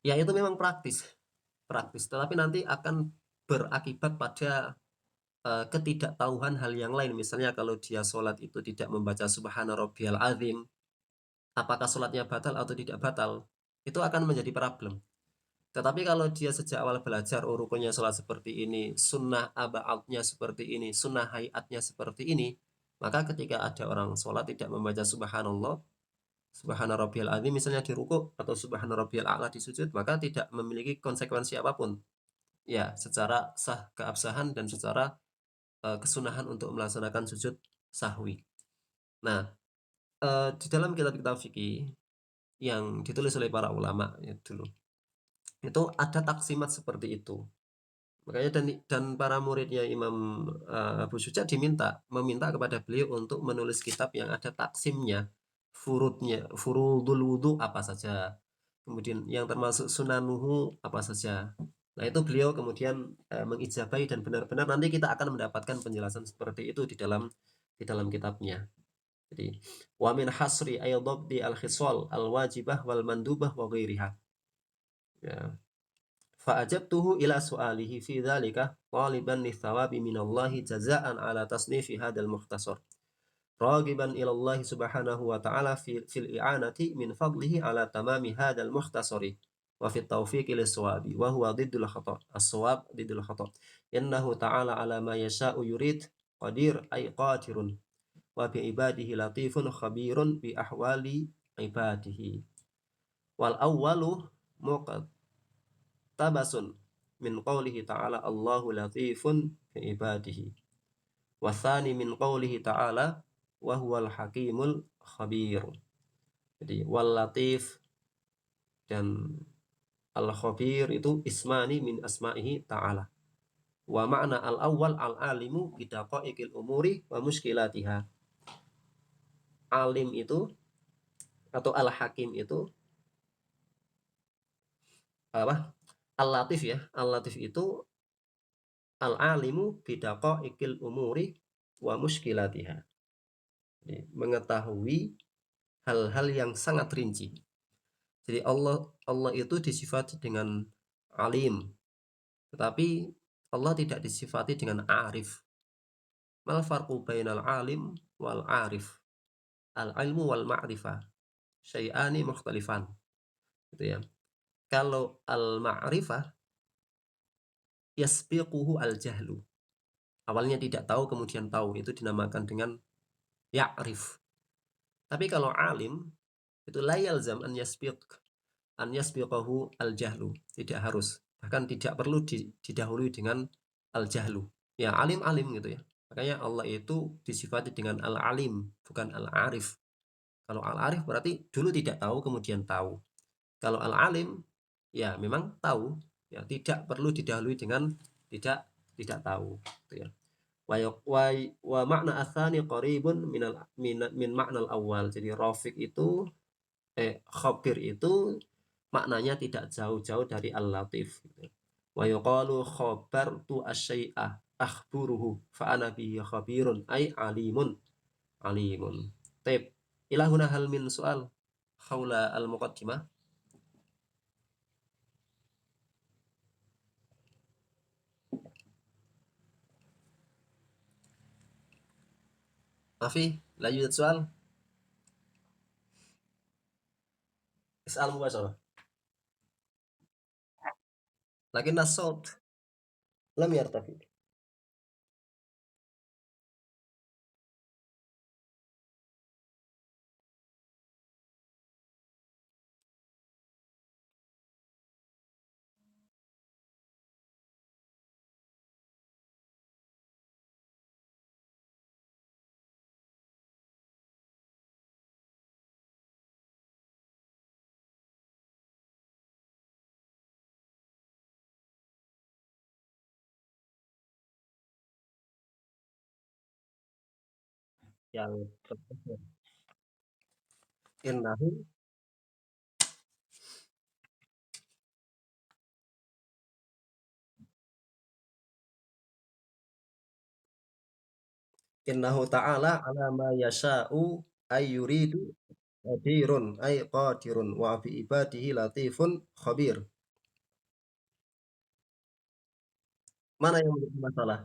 Ya itu memang praktis, tetapi nanti akan berakibat pada ketidaktahuan hal yang lain. Misalnya kalau dia sholat itu tidak membaca subhana rabbiyal azim, apakah sholatnya batal atau tidak batal, itu akan menjadi problem. Tetapi kalau dia sejak awal belajar rukunnya sholat seperti ini, sunnah abaatnya seperti ini, sunnah hayatnya seperti ini, maka ketika ada orang sholat tidak membaca subhanallah, subhana rabbiyal azim misalnya di ruku atau subhana rabbiyal a'la di sujud, maka tidak memiliki konsekuensi apapun. Ya, secara sah keabsahan dan secara kesunahan untuk melaksanakan sujud sahwi. Nah, di dalam kitab-kitab fikih yang ditulis oleh para ulama ya dulu, itu ada taksimat seperti itu. Makanya dan para muridnya Imam Abu Syuja meminta kepada beliau untuk menulis kitab yang ada taksimnya, furudul wudu apa saja, kemudian yang termasuk sunanuhu apa saja. Nah itu beliau kemudian mengijabahi, dan benar-benar nanti kita akan mendapatkan penjelasan seperti itu di dalam kitabnya. Jadi wa min hasri aydabdi al-khisal al-wajibah wal mandubah wa ghairiha. Ya. Fa'ajabtuhu ila su'alihi fi dzalika taliban lithawabi minallahi jazaan ala tasnifi hadzal mukhtasar. Ragiban ila Allah subhanahu wa ta'ala fil i'anati min fadlihi ala tamami hadzal mukhtasari wa fit taufiqi lis-shawabi wa huwa diddul khata'. As-shawab diddul khata'. Innahu ta'ala ala ma yasha'u yurid qadir ay qadirun wa bi ibadihi latifun khabirun bi ahwali ibadihi. Wal awwalu muqtabasun min qawlihi ta'ala Allahu latifun bi ibadihi. Wa tsani min qawlihi ta'ala wa huwal hakimul khabir. Jadi wal latif dan al khabir itu ismani min asma'ihi ta'ala. Wa ma'na al awwal al alimu bi daqaiqil umuri wa muskilatiha. Alim itu atau al hakim itu apa? Al latif ya. Al latif itu al alimu bi daqaiqil umuri wa muskilatiha. Mengetahui hal-hal yang sangat rinci. Jadi Allah itu disifati dengan alim, tetapi Allah tidak disifati dengan arif. Mal farqu bainal alim wal arif? Al ilmu wal ma'rifah syai'ani mukhtalifan. Gitu ya. Kalau al ma'rifah yasbiquhu al jahlu. Awalnya tidak tahu kemudian tahu, itu dinamakan dengan ya'rif. Tapi kalau alim itu la yalzam an yasbiqahu al jahlu, tidak harus, bahkan tidak perlu didahului dengan al jahlu. Ya alim gitu ya. Makanya Allah itu disifati dengan al alim, bukan al arif. Kalau al arif berarti dulu tidak tahu kemudian tahu. Kalau al alim ya memang tahu, ya tidak perlu didahului dengan tidak tahu, gitu ya. Wa makna atsani qaribun min makna al-awwal. Jadi rafiq itu khabir itu maknanya tidak jauh-jauh dari al-latif, gitu. Wa yuqalu khabartu asy-syai'a akhburuhu fa ana bihi khabirun ay alimun. Taib. Ilahuna hal min soal haula al-muqaddimah. Mafi, lanjut soal. Is'al mubasyarah. Lakin as-saut lam yartafi. Yang innahu innahu ta'ala ala ma yasha'u ay yuridu qadirun ay qadirun wa bi ibadihi latifun khabir. Mana yang menjadi masalah?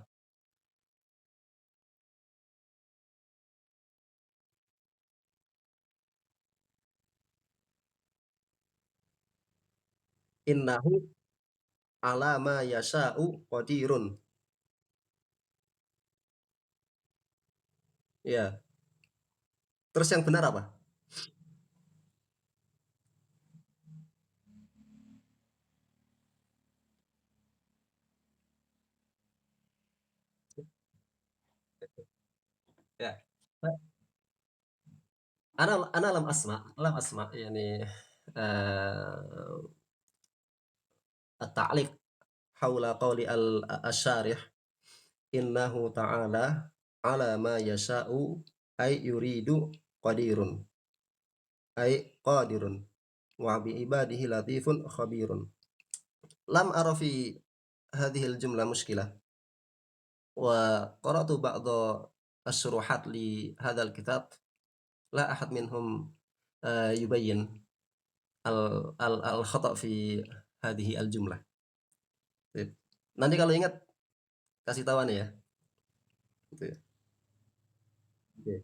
Innahu ala ma yasha'u qadirun. Ya. Terus yang benar apa? Ya. Ana lam asma yani at-ta'liq haula qawli al-syarih innahu ta'ala ala ma yasha'u ay yuridu qadirun ay qadirun wa bi ibadihi latifun khabirun. Lam ara fi hadhihi al-jumlah mushkilah wa qara'tu ba'dha asy-syuruhat li hadzal kitab la ahad minhum yubayyin al-khata' fi hadhihi al-jumlah. Sip. Nanti kalau ingat kasih tahuan ya. Gitu ya. Oke.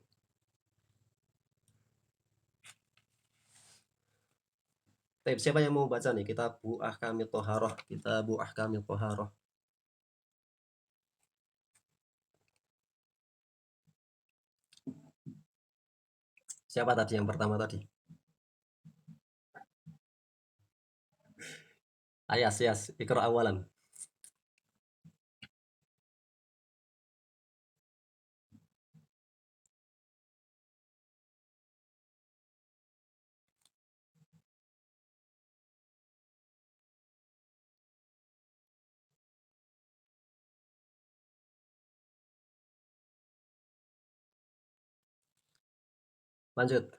Baik, siapa yang mau baca nih Kitabu Ahkamit Thaharah, Kitabu Ahkamit Thaharah. Siapa tadi yang pertama tadi? Ayas, Yas, Iqra awalan. Lanjut.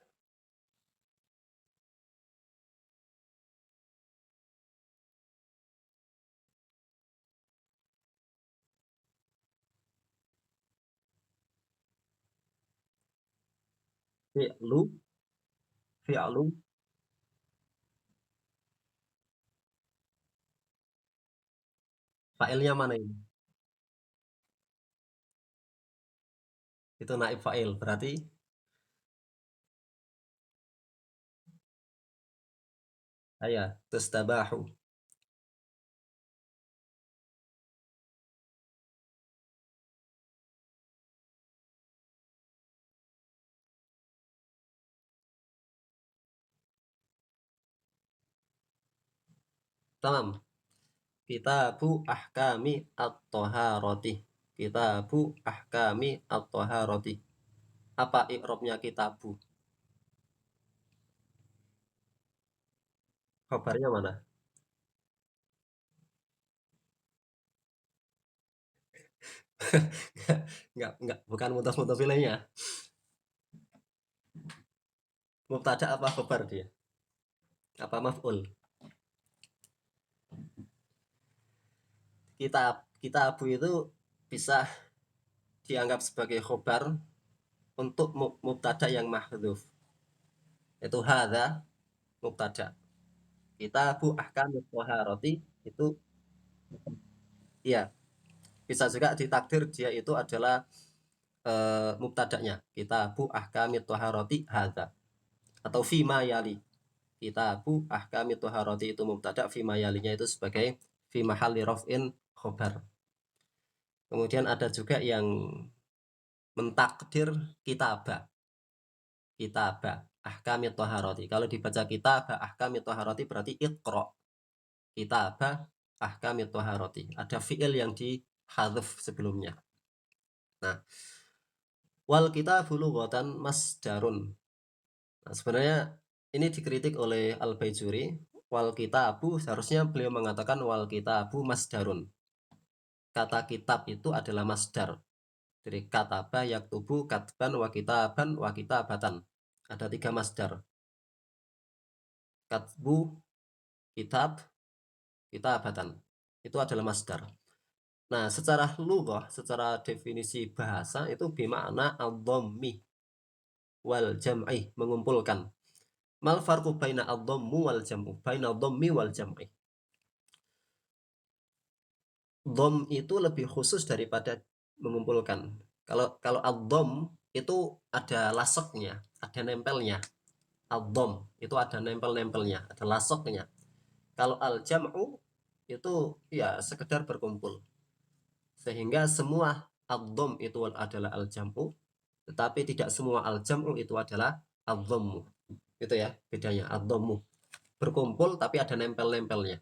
Fi'lu, fi'lu, fa'ilnya mana ini? Itu naib fa'il, berarti ayah, tustabahu. Tamam. Kitabu Ahkami At-Thaharati. Kitabu Ahkami At-Thaharati. Apa i'rabnya kitabu? Kabarnya mana? Enggak, bukan mutas-mutas wilayahnya. Mubtada apa khabar dia? Apa maf'ul? Kitabu itu bisa dianggap sebagai khobar untuk mubtada yang mahdhuf. Itu hadza mubtada. Kitabu ahkamit thaharati itu ya bisa juga ditakdir dia itu adalah mubtada'nya. Kitabu ahkamit thaharati hadza atau fima yali. Kitabu ahkamit thaharati itu mubtada, fima yalinya itu sebagai fi mahalli raf'in khobar. Kemudian ada juga yang mentakdir kitabah ahkamit thaharati. Kalau dibaca kitabah ahkamit thaharati berarti iqra kitabah ahkamit thaharati. Ada fi'il yang dihadzaf sebelumnya. Nah, wal kitabu lughatan masdarun. Nah, sebenarnya ini dikritik oleh Al-Baijuri. Wal kitabu, seharusnya beliau mengatakan wal kitabu masdarun. Kata kitab itu adalah masdar. Dari kataba yaktubu katban wa kitaban wa kitabatan. Ada 3 masdar. Katbu, kitab, kitabatan. Itu adalah masdar. Nah, secara lughah, secara definisi bahasa itu bermakna ad-dhammi wal jam'i, mengumpulkan. Mal farqu baina ad-dhammu wal jam'u? Baina ad-dhammi wal jam'i. Dham itu lebih khusus daripada mengumpulkan. Kalau ad-dhamm itu ada lasoknya, ada nempelnya. Ad-dhamm itu ada nempel-nempelnya, ada lasoknya. Kalau al-jam'u itu ya sekedar berkumpul. Sehingga semua ad-dhamm itu adalah al-jam'u, tetapi tidak semua al-jam'u itu adalah ad-dhammu. Itu ya bedanya. Ad-dhammu berkumpul tapi ada nempel-nempelnya.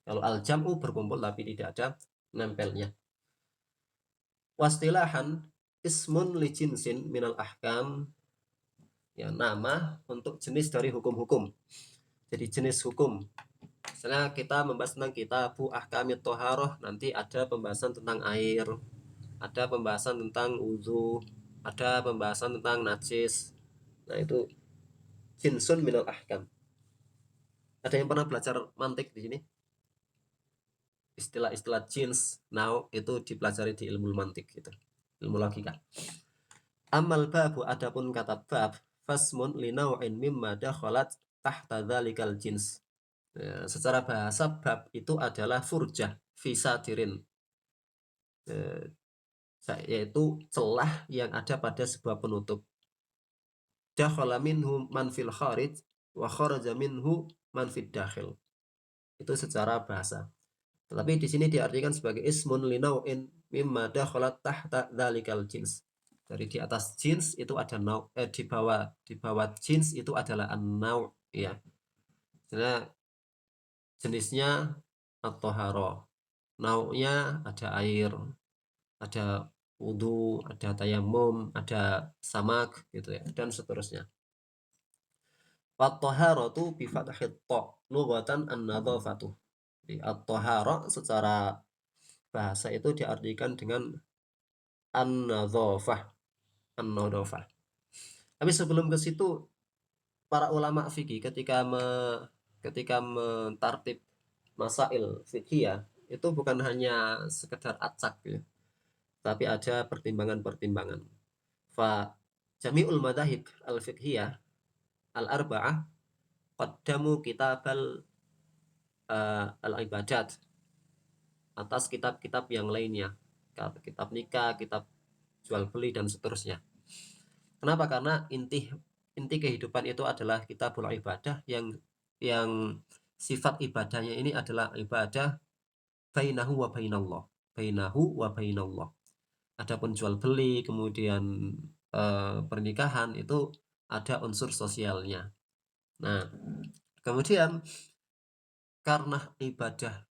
Kalau al-jam'u berkumpul tapi tidak ada nempelnya. Wastilahan ismun li jinsin minal ahkam, ya nama untuk jenis dari hukum-hukum. Jadi jenis hukum. Misalnya kita membahas tentang kitabu ahkamit thaharah, nanti ada pembahasan tentang air, ada pembahasan tentang wudu, ada pembahasan tentang najis. Nah, itu jinsun minal ahkam. Ada yang pernah belajar mantik di sini? Istilah-istilah jins now itu dipelajari di ilmu mantik gitu, ilmu logika. Amal babu, adapun kata bab, fasmun li naw'in mimma dakhalat tahta dzalikal jins. Ya, secara bahasa bab itu adalah furjah fisadirin, yaitu celah yang ada pada sebuah penutup. Dakhala minhu man fil kharij wa kharaja minhu man fid dakhil. Itu secara bahasa. Tetapi di sini diartikan sebagai ismun li naw'in mimma dakhalat tahta dzalikal jins. Dari di atas jins itu ada nau, di bawah jins itu adalah an-nau, ya. Karena jenisnya at-thaharah. Nau'nya ada air, ada wudu, ada tayamum, ada samak gitu ya, dan seterusnya. At-thaharatu bi fathit tha, lughatan an-nadhafatu. At-thahara secara bahasa itu diartikan dengan an-nadhafah, an-nadhafah. Tapi sebelum ke situ, para ulama fikih ketika mentartib masail fikih itu bukan hanya sekedar acak ya, tapi ada pertimbangan-pertimbangan. Fa jami'ul madzahib al-fiqhiyah al-arba'ah qaddamu kitabal al-ibadat atas kitab-kitab yang lainnya, kitab nikah, kitab jual beli dan seterusnya. Kenapa? Karena inti kehidupan itu adalah kitabul ibadah yang sifat ibadahnya ini adalah ibadah bainahu wa bainallah. Bainahu wa bainallah. Adapun jual beli, kemudian pernikahan itu ada unsur sosialnya. Nah, kemudian karena ibadah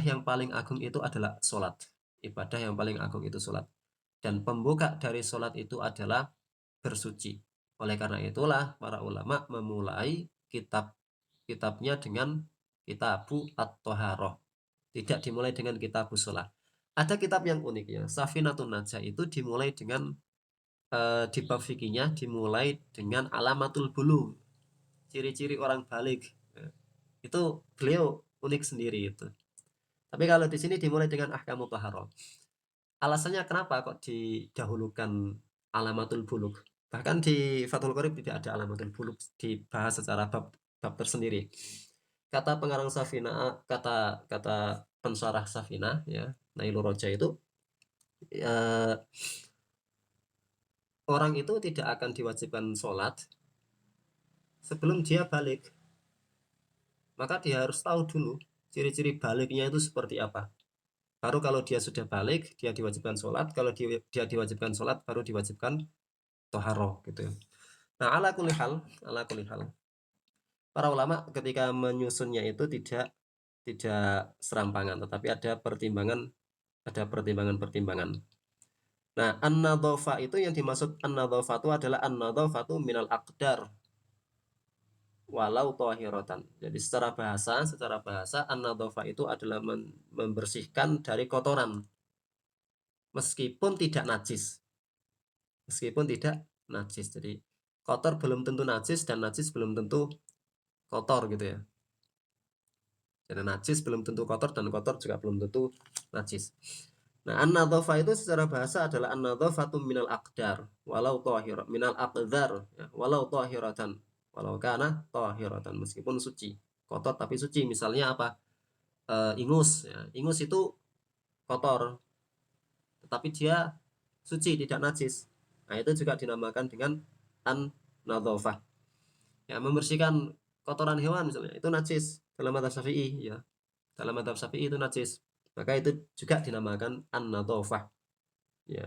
yang paling agung itu adalah sholat. Ibadah yang paling agung itu sholat. Dan pembuka dari sholat itu adalah bersuci. Oleh karena itulah para ulama memulai kitabnya dengan kitabu at-thaharah. Tidak dimulai dengan kitabu sholat. Ada kitab yang unik ya. Safinatun Najah itu dimulai dengan di bab fikihnya dimulai dengan alamatul bulugh, ciri-ciri orang balik. Itu beliau unik sendiri itu. Tapi kalau di sini dimulai dengan ahkamut thaharah. Alasannya kenapa kok didahulukan alamatul bulugh? Bahkan di Fathul Qorib tidak ada alamatul bulugh dibahas secara bab tersendiri. Kata pengarang Safina, kata pensyarah Safina ya, Nailur Roja itu orang itu tidak akan diwajibkan sholat sebelum dia balik. Maka dia harus tahu dulu ciri-ciri baliknya itu seperti apa. Baru kalau dia sudah balik, dia diwajibkan sholat. Kalau dia diwajibkan sholat, baru diwajibkan toharoh gitu. Nah, ala kulli hal, para ulama ketika menyusunnya itu tidak serampangan, tetapi ada pertimbangan. Nah, an-nadhafah itu yang dimaksud an-nadhafah itu adalah an-nadhafatu minal aqdar walau tahiratan. Jadi secara bahasa an-nadhafah itu adalah membersihkan dari kotoran meskipun tidak najis. Jadi kotor belum tentu najis dan najis belum tentu kotor gitu ya. Jadi najis belum tentu kotor dan kotor juga belum tentu najis. Nah, an-nadhafah itu secara bahasa adalah an-nadhafatu minal aqdar walau tahir minal aqdar ya, walau tahiratan walau kana tahiratan, meskipun suci. Kotor tapi suci. Misalnya apa? Ingus ya. Ingus itu kotor tetapi dia suci, tidak najis. Nah, itu juga dinamakan dengan an-nadhafah. Ya, membersihkan kotoran hewan misalnya itu najis dalam madzhab Syafi'i ya. Dalam madzhab Syafi'i itu najis. Maka itu juga dinamakan an-nadhafah. Ya.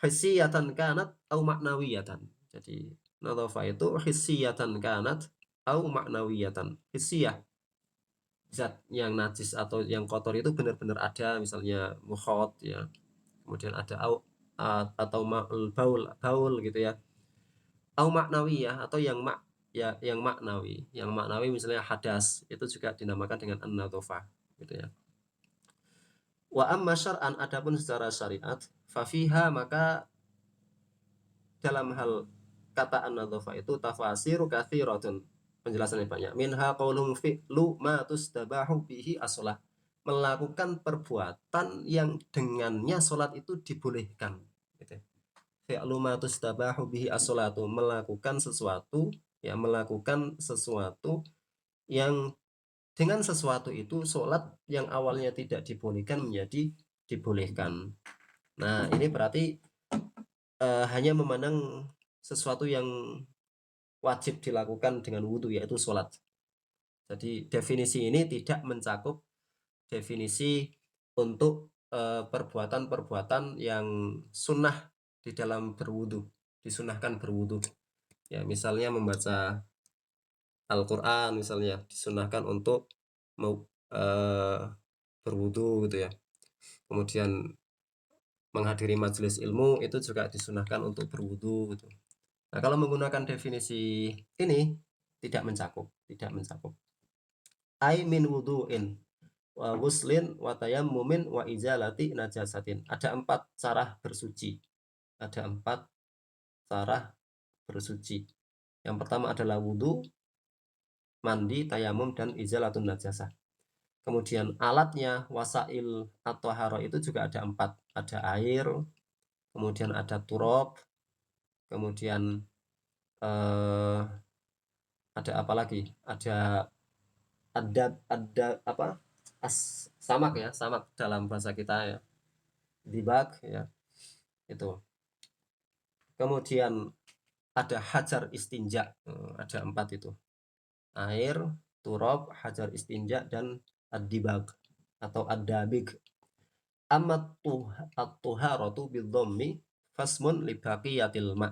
Hissiyatan kanat au maknawiyatan. Jadi nadhafah itu hissiyatan kanat au maknawiyatan. Hissiyah, zat yang najis atau yang kotor itu benar-benar ada, misalnya mukhot ya. Kemudian ada atau baul gitu ya. Au maknawiyah atau yang maknawi. Yang maknawi misalnya hadas itu juga dinamakan dengan an-nadhafah gitu ya. Wa amma syar'an, adapun secara syariat, fafiha, maka dalam hal kata an-nadhafah itu tafasiru katsiratun, penjelasannya banyak. Minha qaulun fi'lu ma tustabahu bihi as-shalah, melakukan perbuatan yang dengannya salat itu dibolehkan gitu. Fi'lu ma tustabahu bihi as-shalatu, melakukan sesuatu yang dengan sesuatu itu salat yang awalnya tidak dibolehkan menjadi dibolehkan. Nah, ini berarti hanya memandang sesuatu yang wajib dilakukan dengan wudhu, yaitu sholat. Jadi definisi ini tidak mencakup definisi untuk perbuatan-perbuatan yang sunnah di dalam berwudhu, disunahkan berwudhu. Ya, misalnya membaca Al-Quran, misalnya disunahkan untuk berwudhu gitu ya. Kemudian menghadiri majelis ilmu itu juga disunahkan untuk berwudhu gitu. Nah, kalau menggunakan definisi ini tidak mencakup. Ai min wudu'in wa ghuslin wa tayammumin wa izalati najasatin. Ada 4 cara bersuci. Yang pertama adalah wudhu, mandi, tayamum, dan izalatun najasah. Kemudian alatnya, wasail atau haro itu juga ada 4. Ada air, kemudian ada turab, kemudian ada apa lagi? Ada apa? Samak ya, samak dalam bahasa kita ya. Dibak ya. Itu. Kemudian ada hajar istinja, ada 4 itu. Air, turab, hajar istinja, dan ad-dibag atau ad-dabig. Amat at-tuharatu bidhammi fasmun li baqiyatil ma.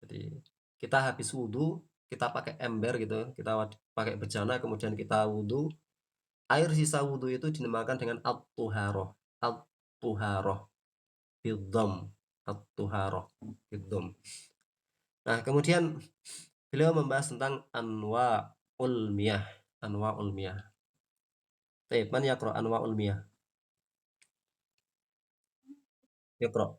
Jadi kita habis wudu, kita pakai ember gitu, kita pakai bejana, kemudian kita wudu. Air sisa wudu itu dinamakan dengan at-tuharoh. At-tuharoh bidham. At-tuharoh bidham. Nah, kemudian beliau membahas tentang anwa'ul miyah. Baik, man yaqra anwa'ul miyah? Yaqra.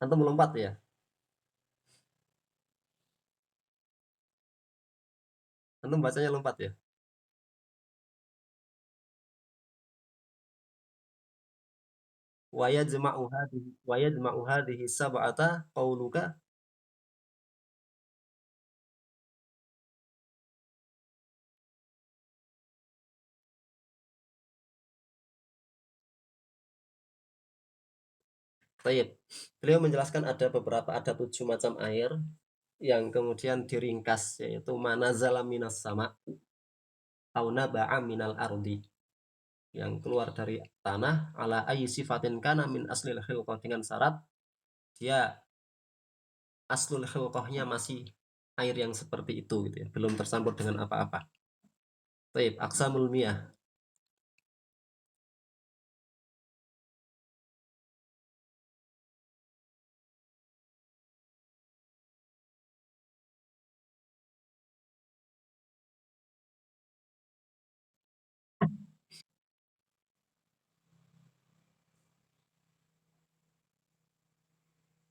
Antum melompat ya. Antum bacanya lompat ya. Wa yajma'u hadhihi sab'ata qauluka. Baik. Beliau menjelaskan ada 7 macam air yang kemudian diringkas, yaitu manazala minas sama au naba'a minal ardi, yang keluar dari tanah, ala ayyi sifatin kana min aslil khilqah, dengan syarat dia aslul khilqahnya masih air yang seperti itu gitu ya, belum tercampur dengan apa-apa. Baik, aqsamul miyah.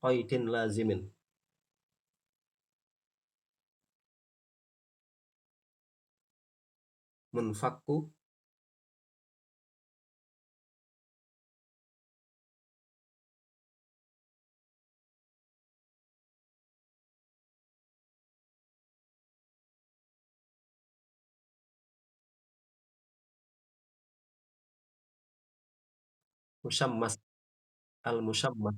Qaidin lazimin. Munfakku. Musyammas. Al-musyammas.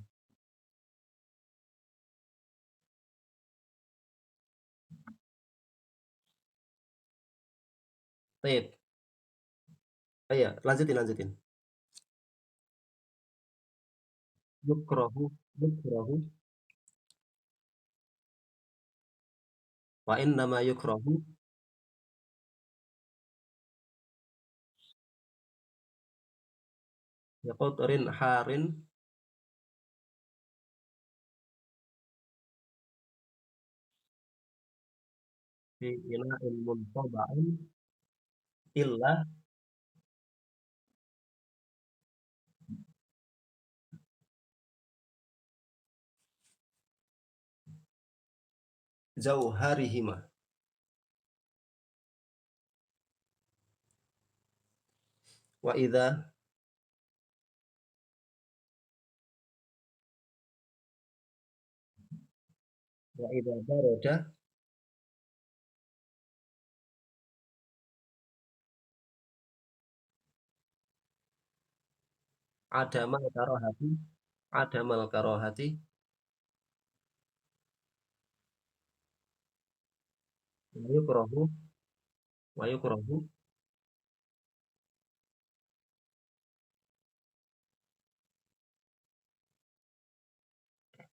Baik. Oh iya, lanjutin. Yukrahu. Yukrahu. Wa innama yukrahu biqadrin harin fi ina'in muntaba'in illa jauharihima. Wa idza barada adamal karahati. Adamal karahati. Wa yukrahu. Wa yukrahu.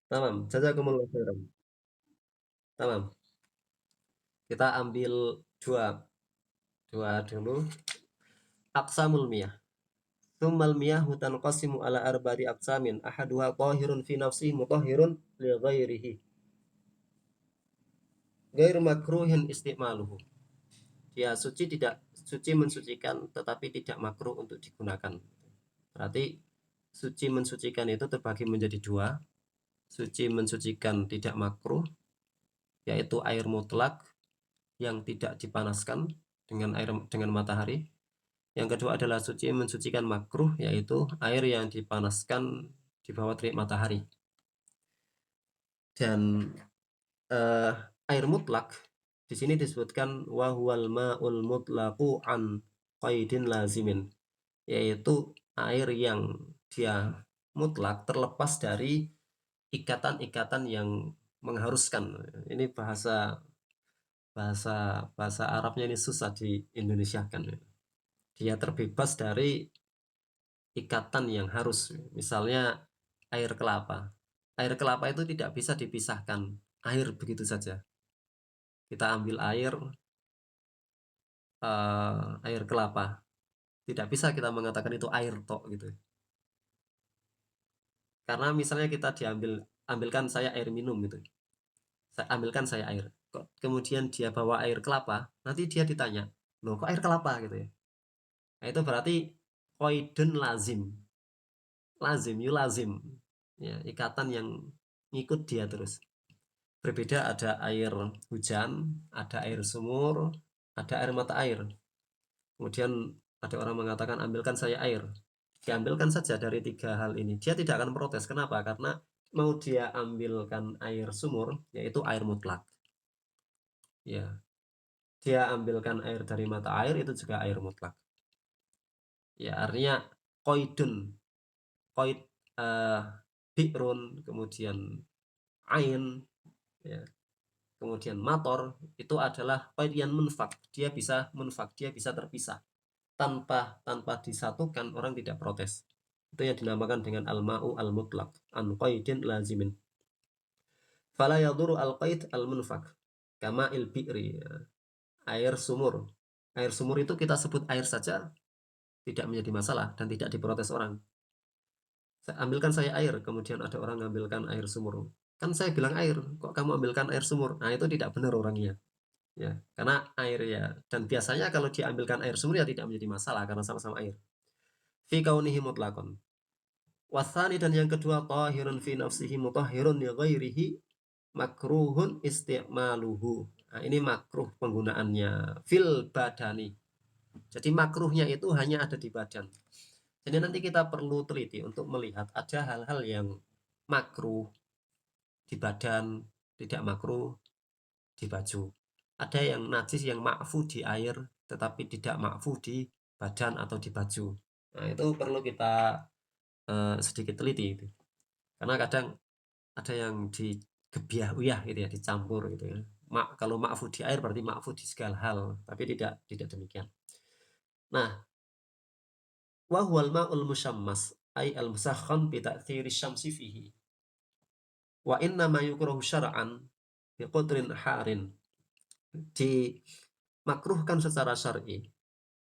Tamam, jazakumullah khairan. Tamam. Kita ambil dua dua dulu. Aqsamul miyah. Tsummal miyahu tanqasimu ala arba'ati aqsamin. Ahaduha tahirun fi nafsihi mutahhirun li ghairihi. Ghair makruhin istimaluhu. Dia suci mensucikan, tetapi tidak makruh untuk digunakan. Berarti suci mensucikan itu terbagi menjadi dua. Suci mensucikan tidak makruh, yaitu air mutlak yang tidak dipanaskan dengan matahari. Yang kedua adalah suci mensucikan makruh, yaitu air yang dipanaskan di bawah terik matahari. Dan eh, air mutlak di sini disebutkan wahwal ma'ul mutlaqu an qaidin lazimin, yaitu air yang dia mutlak terlepas dari ikatan-ikatan yang mengharuskan. Ini bahasa bahasa bahasa Arabnya ini susah di Indonesia kan. Dia terbebas dari ikatan yang harus. Misalnya air kelapa. Air kelapa itu tidak bisa dipisahkan air begitu saja. Kita ambil air kelapa. Tidak bisa kita mengatakan itu air tok gitu. Karena misalnya kita ambilkan saya air minum gitu. Ambilkan saya air. Kok kemudian dia bawa air kelapa, nanti dia ditanya, "Loh, kok air kelapa?" gitu ya. Nah, itu berarti qaidun lazim. Lazim, yulazim. Ya, ikatan yang ngikut dia terus. Berbeda ada air hujan, ada air sumur, ada air mata air, kemudian ada orang mengatakan ambilkan saya air, diambilkan saja dari 3 hal ini, dia tidak akan protes. Kenapa? Karena mau dia ambilkan air sumur, yaitu air mutlak, ya, dia ambilkan air dari mata air, itu juga air mutlak, ya, artinya koidun, koid bi'run, kemudian ain, ya, kemudian mator, itu adalah koid yang munfak, dia bisa munfak, dia bisa terpisah tanpa disatukan, orang tidak protes. Itu yang dinamakan dengan al-ma'u al-mutlak an qaidin lazimin. Fala yaduru al-qaid al-munfak kama il-bi'ri, air sumur. Air sumur itu kita sebut air saja tidak menjadi masalah dan tidak diprotes orang. Ambilkan saya air, kemudian ada orang mengambilkan air sumur. Kan saya bilang air, kok kamu ambilkan air sumur? Nah, itu tidak benar orangnya. Ya, karena air, ya, dan biasanya kalau diambilkan air sumur ya tidak menjadi masalah karena sama-sama air. Fi kaunihi mutlaqan. Wasani, dan yang kedua, tahirun fi nafsihi mutahhirun li ghairihi makruhun isti'maluhu. Nah, ini makruh penggunaannya fil badani. Jadi makruhnya itu hanya ada di badan. Jadi nanti kita perlu teliti untuk melihat ada hal-hal yang makruh di badan, tidak makruh di baju. Ada yang najis yang ma'fu di air tetapi tidak ma'fu di badan atau di baju. Nah, itu perlu kita sedikit teliti itu. Karena kadang ada yang digebyah-uyah gitu ya, dicampur gitu ya. Kalau ma'fu di air berarti ma'fu di segala hal, tapi tidak demikian. Nah, wa huwal ma'ul musyammas ay al-musakhkhan bi ta'thiri syamsi fihi. Wa inna ma yukrahu syar'an bi qadrin harin. Dimakruhkan secara syar'i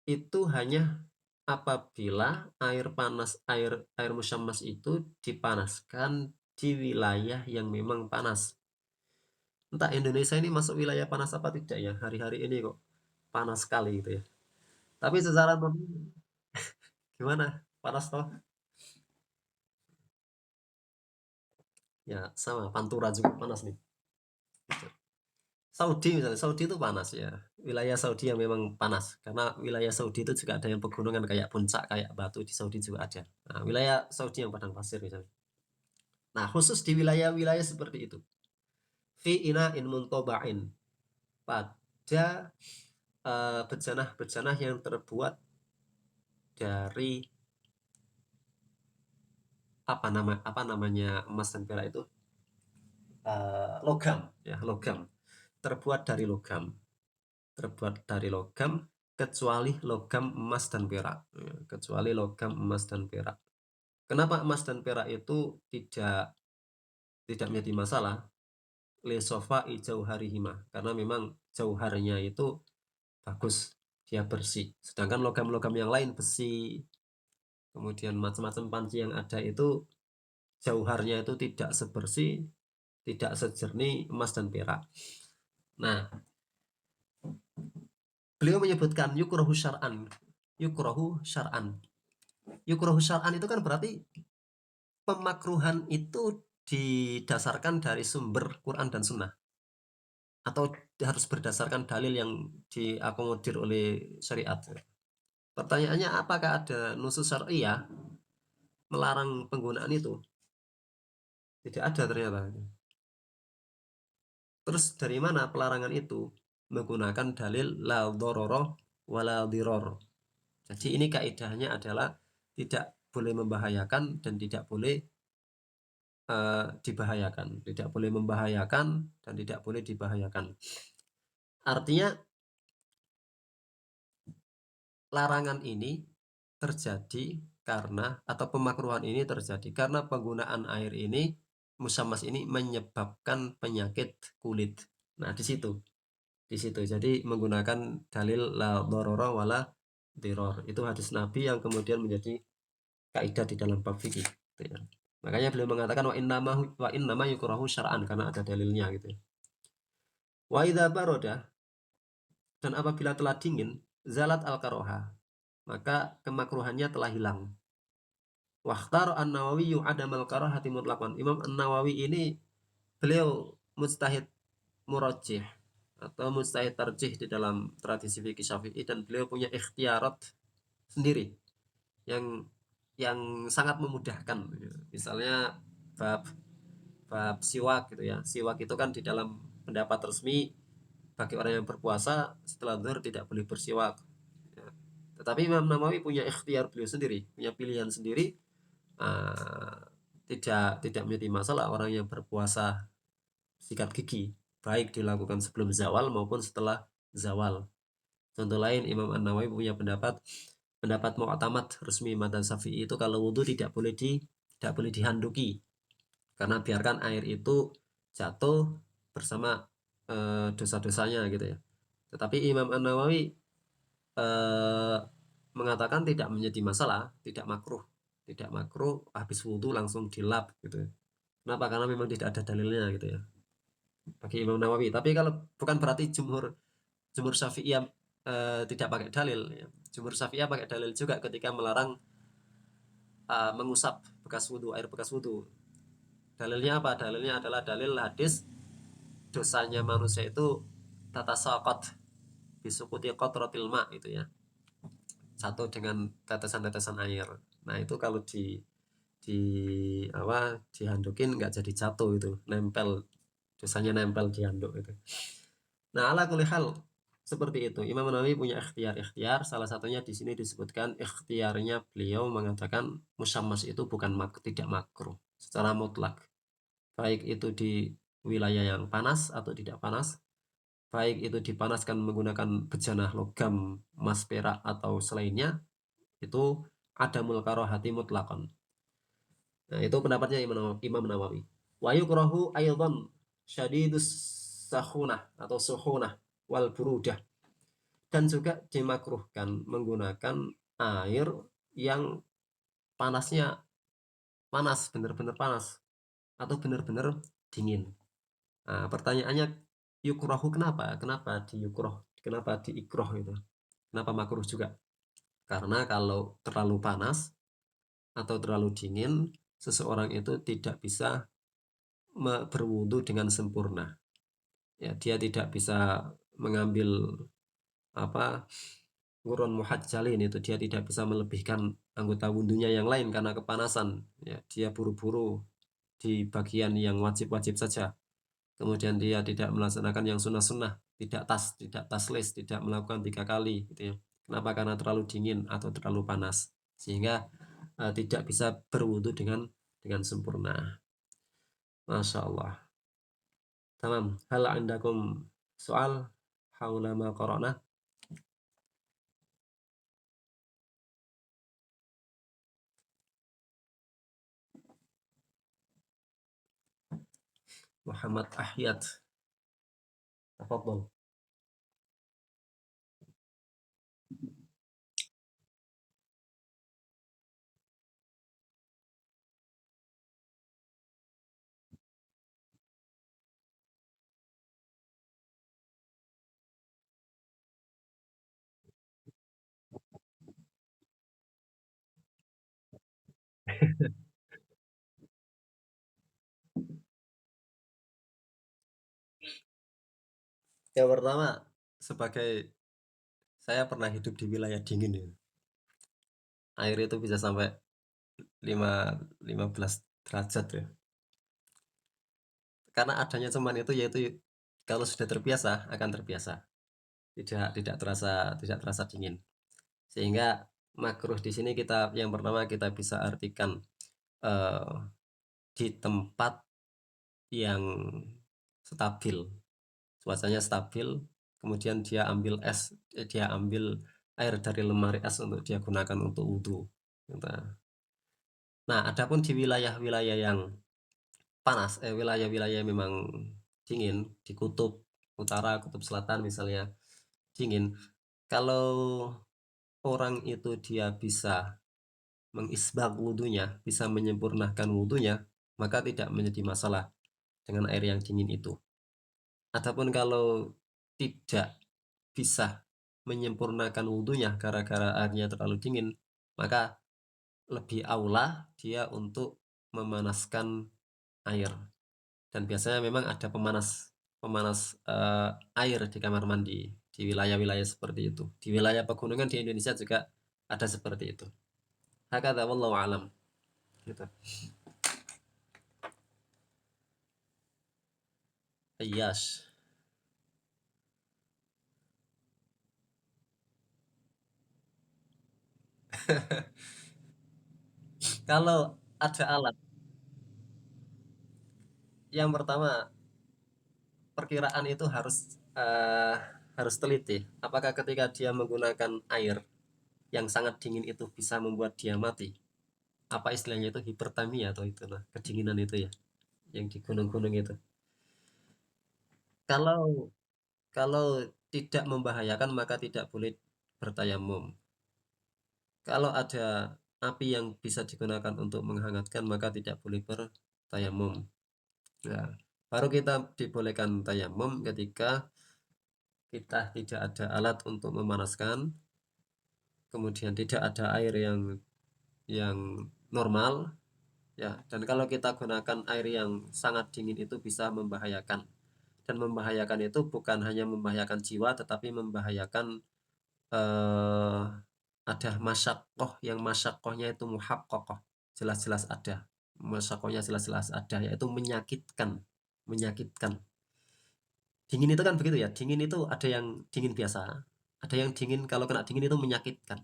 itu hanya apabila air panas, air musyammas itu dipanaskan di wilayah yang memang panas. Entah Indonesia ini masuk wilayah panas apa tidak ya, hari-hari ini kok panas sekali gitu ya. Tapi secara gimana? Panas toh? Ya sama, Pantura juga panas nih. Saudi misalnya, Saudi itu panas ya. Wilayah Saudi yang memang panas. Karena wilayah Saudi itu juga ada yang pegunungan kayak puncak, kayak Batu di Saudi juga ada. Nah, wilayah Saudi yang padang pasir misalnya. Nah, khusus di wilayah-wilayah seperti itu. Fi ina'in muntoba'in. Pada bejanah-bejanah yang terbuat dari apa namanya emas dan perak itu, logam ya, logam, terbuat dari logam, kecuali logam emas dan perak ya, kecuali logam emas dan perak. Kenapa emas dan perak itu tidak menjadi masalah? Lesofa ijauharihima, karena memang jauharnya itu bagus, dia bersih. Sedangkan logam-logam yang lain, besi, kemudian macam-macam panci yang ada itu, jauharnya itu tidak sebersih, tidak sejernih emas dan perak. Nah, beliau menyebutkan yukrohu syar'an. Yukrohu syar'an. Yukrohu syar'an itu kan berarti pemakruhan itu didasarkan dari sumber Quran dan Sunnah, atau harus berdasarkan dalil yang diakomodir oleh syariat. Pertanyaannya, apakah ada nusus syariah melarang penggunaan itu? Tidak ada ternyata. Terus dari mana pelarangan itu? Menggunakan dalil la dharara wala diror. Jadi ini kaidahnya adalah tidak boleh membahayakan dan tidak boleh dibahayakan. Tidak boleh membahayakan dan tidak boleh dibahayakan. Artinya larangan ini terjadi karena, atau pemakruhan ini terjadi karena penggunaan air ini, musammas ini, menyebabkan penyakit kulit. Nah, di situ. Jadi menggunakan dalil la dharara wala diror. Itu hadis Nabi yang kemudian menjadi kaidah di dalam bab fikih. Gitu ya. Makanya beliau mengatakan wa innama yukrahu syar'an, karena ada dalilnya gitu. Wa idza baroda, dan apabila telah dingin, zalat al-karoha, maka kemakruhannya telah hilang. Wakhtar an-Nawawi adamal karahati mutlaqan. Imam An-Nawawi ini beliau mujtahid murajjih. atau mujtahid tarjih di dalam tradisi fikih Syafi'i, dan beliau punya ikhtiarat sendiri yang sangat memudahkan. Misalnya bab siwak gitu ya. Siwak itu kan di dalam pendapat resmi bagi orang yang berpuasa setelah zuhur tidak boleh bersiwak. Ya. Tetapi Imam Nawawi punya ikhtiar beliau sendiri, punya pilihan sendiri. Tidak menjadi masalah orang yang berpuasa sikat gigi, baik dilakukan sebelum zawal maupun setelah zawal. Contoh lain, Imam An-Nawawi punya pendapat mu'tamad resmi madzhab Syafi'i itu kalau wudhu tidak boleh dihanduki, karena biarkan air itu jatuh bersama dosa-dosanya gitu ya. Tetapi Imam An-Nawawi mengatakan tidak menjadi masalah, tidak makruh habis wudhu langsung dilap gitu. Kenapa? Karena memang tidak ada dalilnya gitu ya bagi Imam Nawawi. Tapi kalau bukan berarti jumhur Syafi'iyah tidak pakai dalil ya. Jumhur Syafi'iyah pakai dalil juga ketika melarang mengusap air bekas wudhu. Dalilnya apa? Dalilnya adalah dalil hadis dosanya manusia itu tata saqat bisukuti qatratil ma itu ya. Satu dengan tetesan-tetesan air. Nah, itu kalau dihandukin nggak jadi jatuh, itu nempel, dosanya nempel di handuk itu. Nah, ala kulli hal seperti itu. Imam Nawawi punya ikhtiar. Salah satunya di sini disebutkan ikhtiarnya beliau mengatakan musammas itu tidak makruh secara mutlak. Baik itu di wilayah yang panas atau tidak panas, baik itu dipanaskan menggunakan bejana logam, emas, perak atau selainnya, itu ada mulkarohati mutlakon. Nah, itu pendapatnya Imam Nawawi. Wa yukrahu aydan syadidus sakhunah atau suhunah wal burudah. Dan juga dimakruhkan menggunakan air yang panasnya panas, benar-benar panas, atau benar-benar dingin. Nah, pertanyaannya, yukrahu kenapa? Kenapa diikroh itu? Kenapa makruh juga? Karena kalau terlalu panas atau terlalu dingin, seseorang itu tidak bisa berwudu dengan sempurna. Ya, dia tidak bisa mengambil ngurun muhajjalin, itu dia tidak bisa melebihkan anggota wudunya yang lain karena kepanasan. Ya, dia buru-buru di bagian yang wajib-wajib saja. Kemudian dia tidak melaksanakan yang sunnah-sunnah, tidak taslis, tidak melakukan 3 kali gitu ya. Kenapa? Karena terlalu dingin atau terlalu panas, sehingga tidak bisa berwudu dengan sempurna. Masya Allah. Tamam. Hal andakum soal haula ma qara'na? Muhammad Ahyad. Tafadhol. Yang pertama, sebagai saya pernah hidup di wilayah dingin ya. Air itu bisa sampai 15 derajat ya. Karena adanya cuman itu, yaitu kalau sudah terbiasa akan terbiasa. Tidak terasa dingin. Sehingga makruh di sini yang pertama kita bisa artikan di tempat yang stabil, cuacanya stabil, kemudian dia ambil air dari lemari es untuk dia gunakan untuk wudhu. Nah, adapun di wilayah-wilayah yang panas, wilayah-wilayah memang dingin, di kutub utara, kutub selatan misalnya dingin, kalau orang itu dia bisa mengisbag wudhunya, bisa menyempurnakan wudhunya, maka tidak menjadi masalah dengan air yang dingin itu. Adapun kalau tidak bisa menyempurnakan wudhunya gara-gara airnya terlalu dingin, maka lebih aula dia untuk memanaskan air. Dan biasanya memang ada pemanas pemanas air di kamar mandi di wilayah-wilayah seperti itu. Di wilayah pegunungan di Indonesia juga ada seperti itu. Hakadha wallahu alam. Gitu. Yes. Kalau ada alat, yang pertama perkiraan itu harus teliti. Apakah ketika dia menggunakan air yang sangat dingin itu bisa membuat dia mati? Apa istilahnya itu hipertermia atau itu lah, kedinginan itu ya, yang di gunung-gunung itu. Kalau kalau tidak membahayakan maka tidak boleh bertayamum. Kalau ada api yang bisa digunakan untuk menghangatkan maka tidak boleh bertayamum. Nah, baru kita dibolehkan tayamum ketika kita tidak ada alat untuk memanaskan, kemudian tidak ada air yang normal, ya. Dan kalau kita gunakan air yang sangat dingin itu bisa membahayakan. Dan membahayakan itu bukan hanya membahayakan jiwa, tetapi membahayakan eh, ada masyakoh yang masyakohnya itu muhaqqaqah, jelas-jelas ada. Masyakohnya jelas-jelas ada, yaitu menyakitkan, menyakitkan. Dingin itu kan begitu ya, dingin itu ada yang dingin biasa, ada yang dingin kalau kena dingin itu menyakitkan.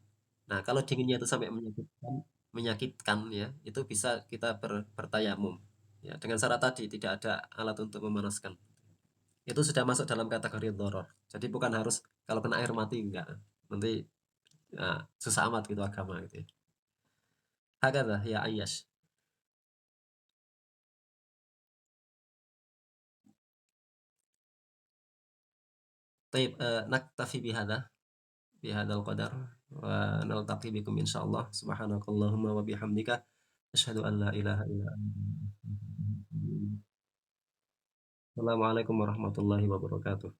Nah, kalau dinginnya itu sampai menyakitkan, menyakitkan ya, itu bisa kita bertayamum. Ya, dengan syarat tadi tidak ada alat untuk memanaskan. Itu sudah masuk dalam kategori doror. Jadi bukan harus kalau kena air mati enggak. Nanti ya, susah amat gitu agama gitu ya. Hakadha ya Ayyash. Taib naktafi bihadal qadar wa naltaqi bikum insyaallah subhanakallahumma wa bihamdika asyhadu an la ilaha illa anta. Assalamualaikum warahmatullahi wabarakatuh.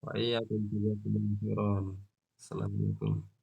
Wa iyyakum jazakumullahu khairan. Assalamualaikum.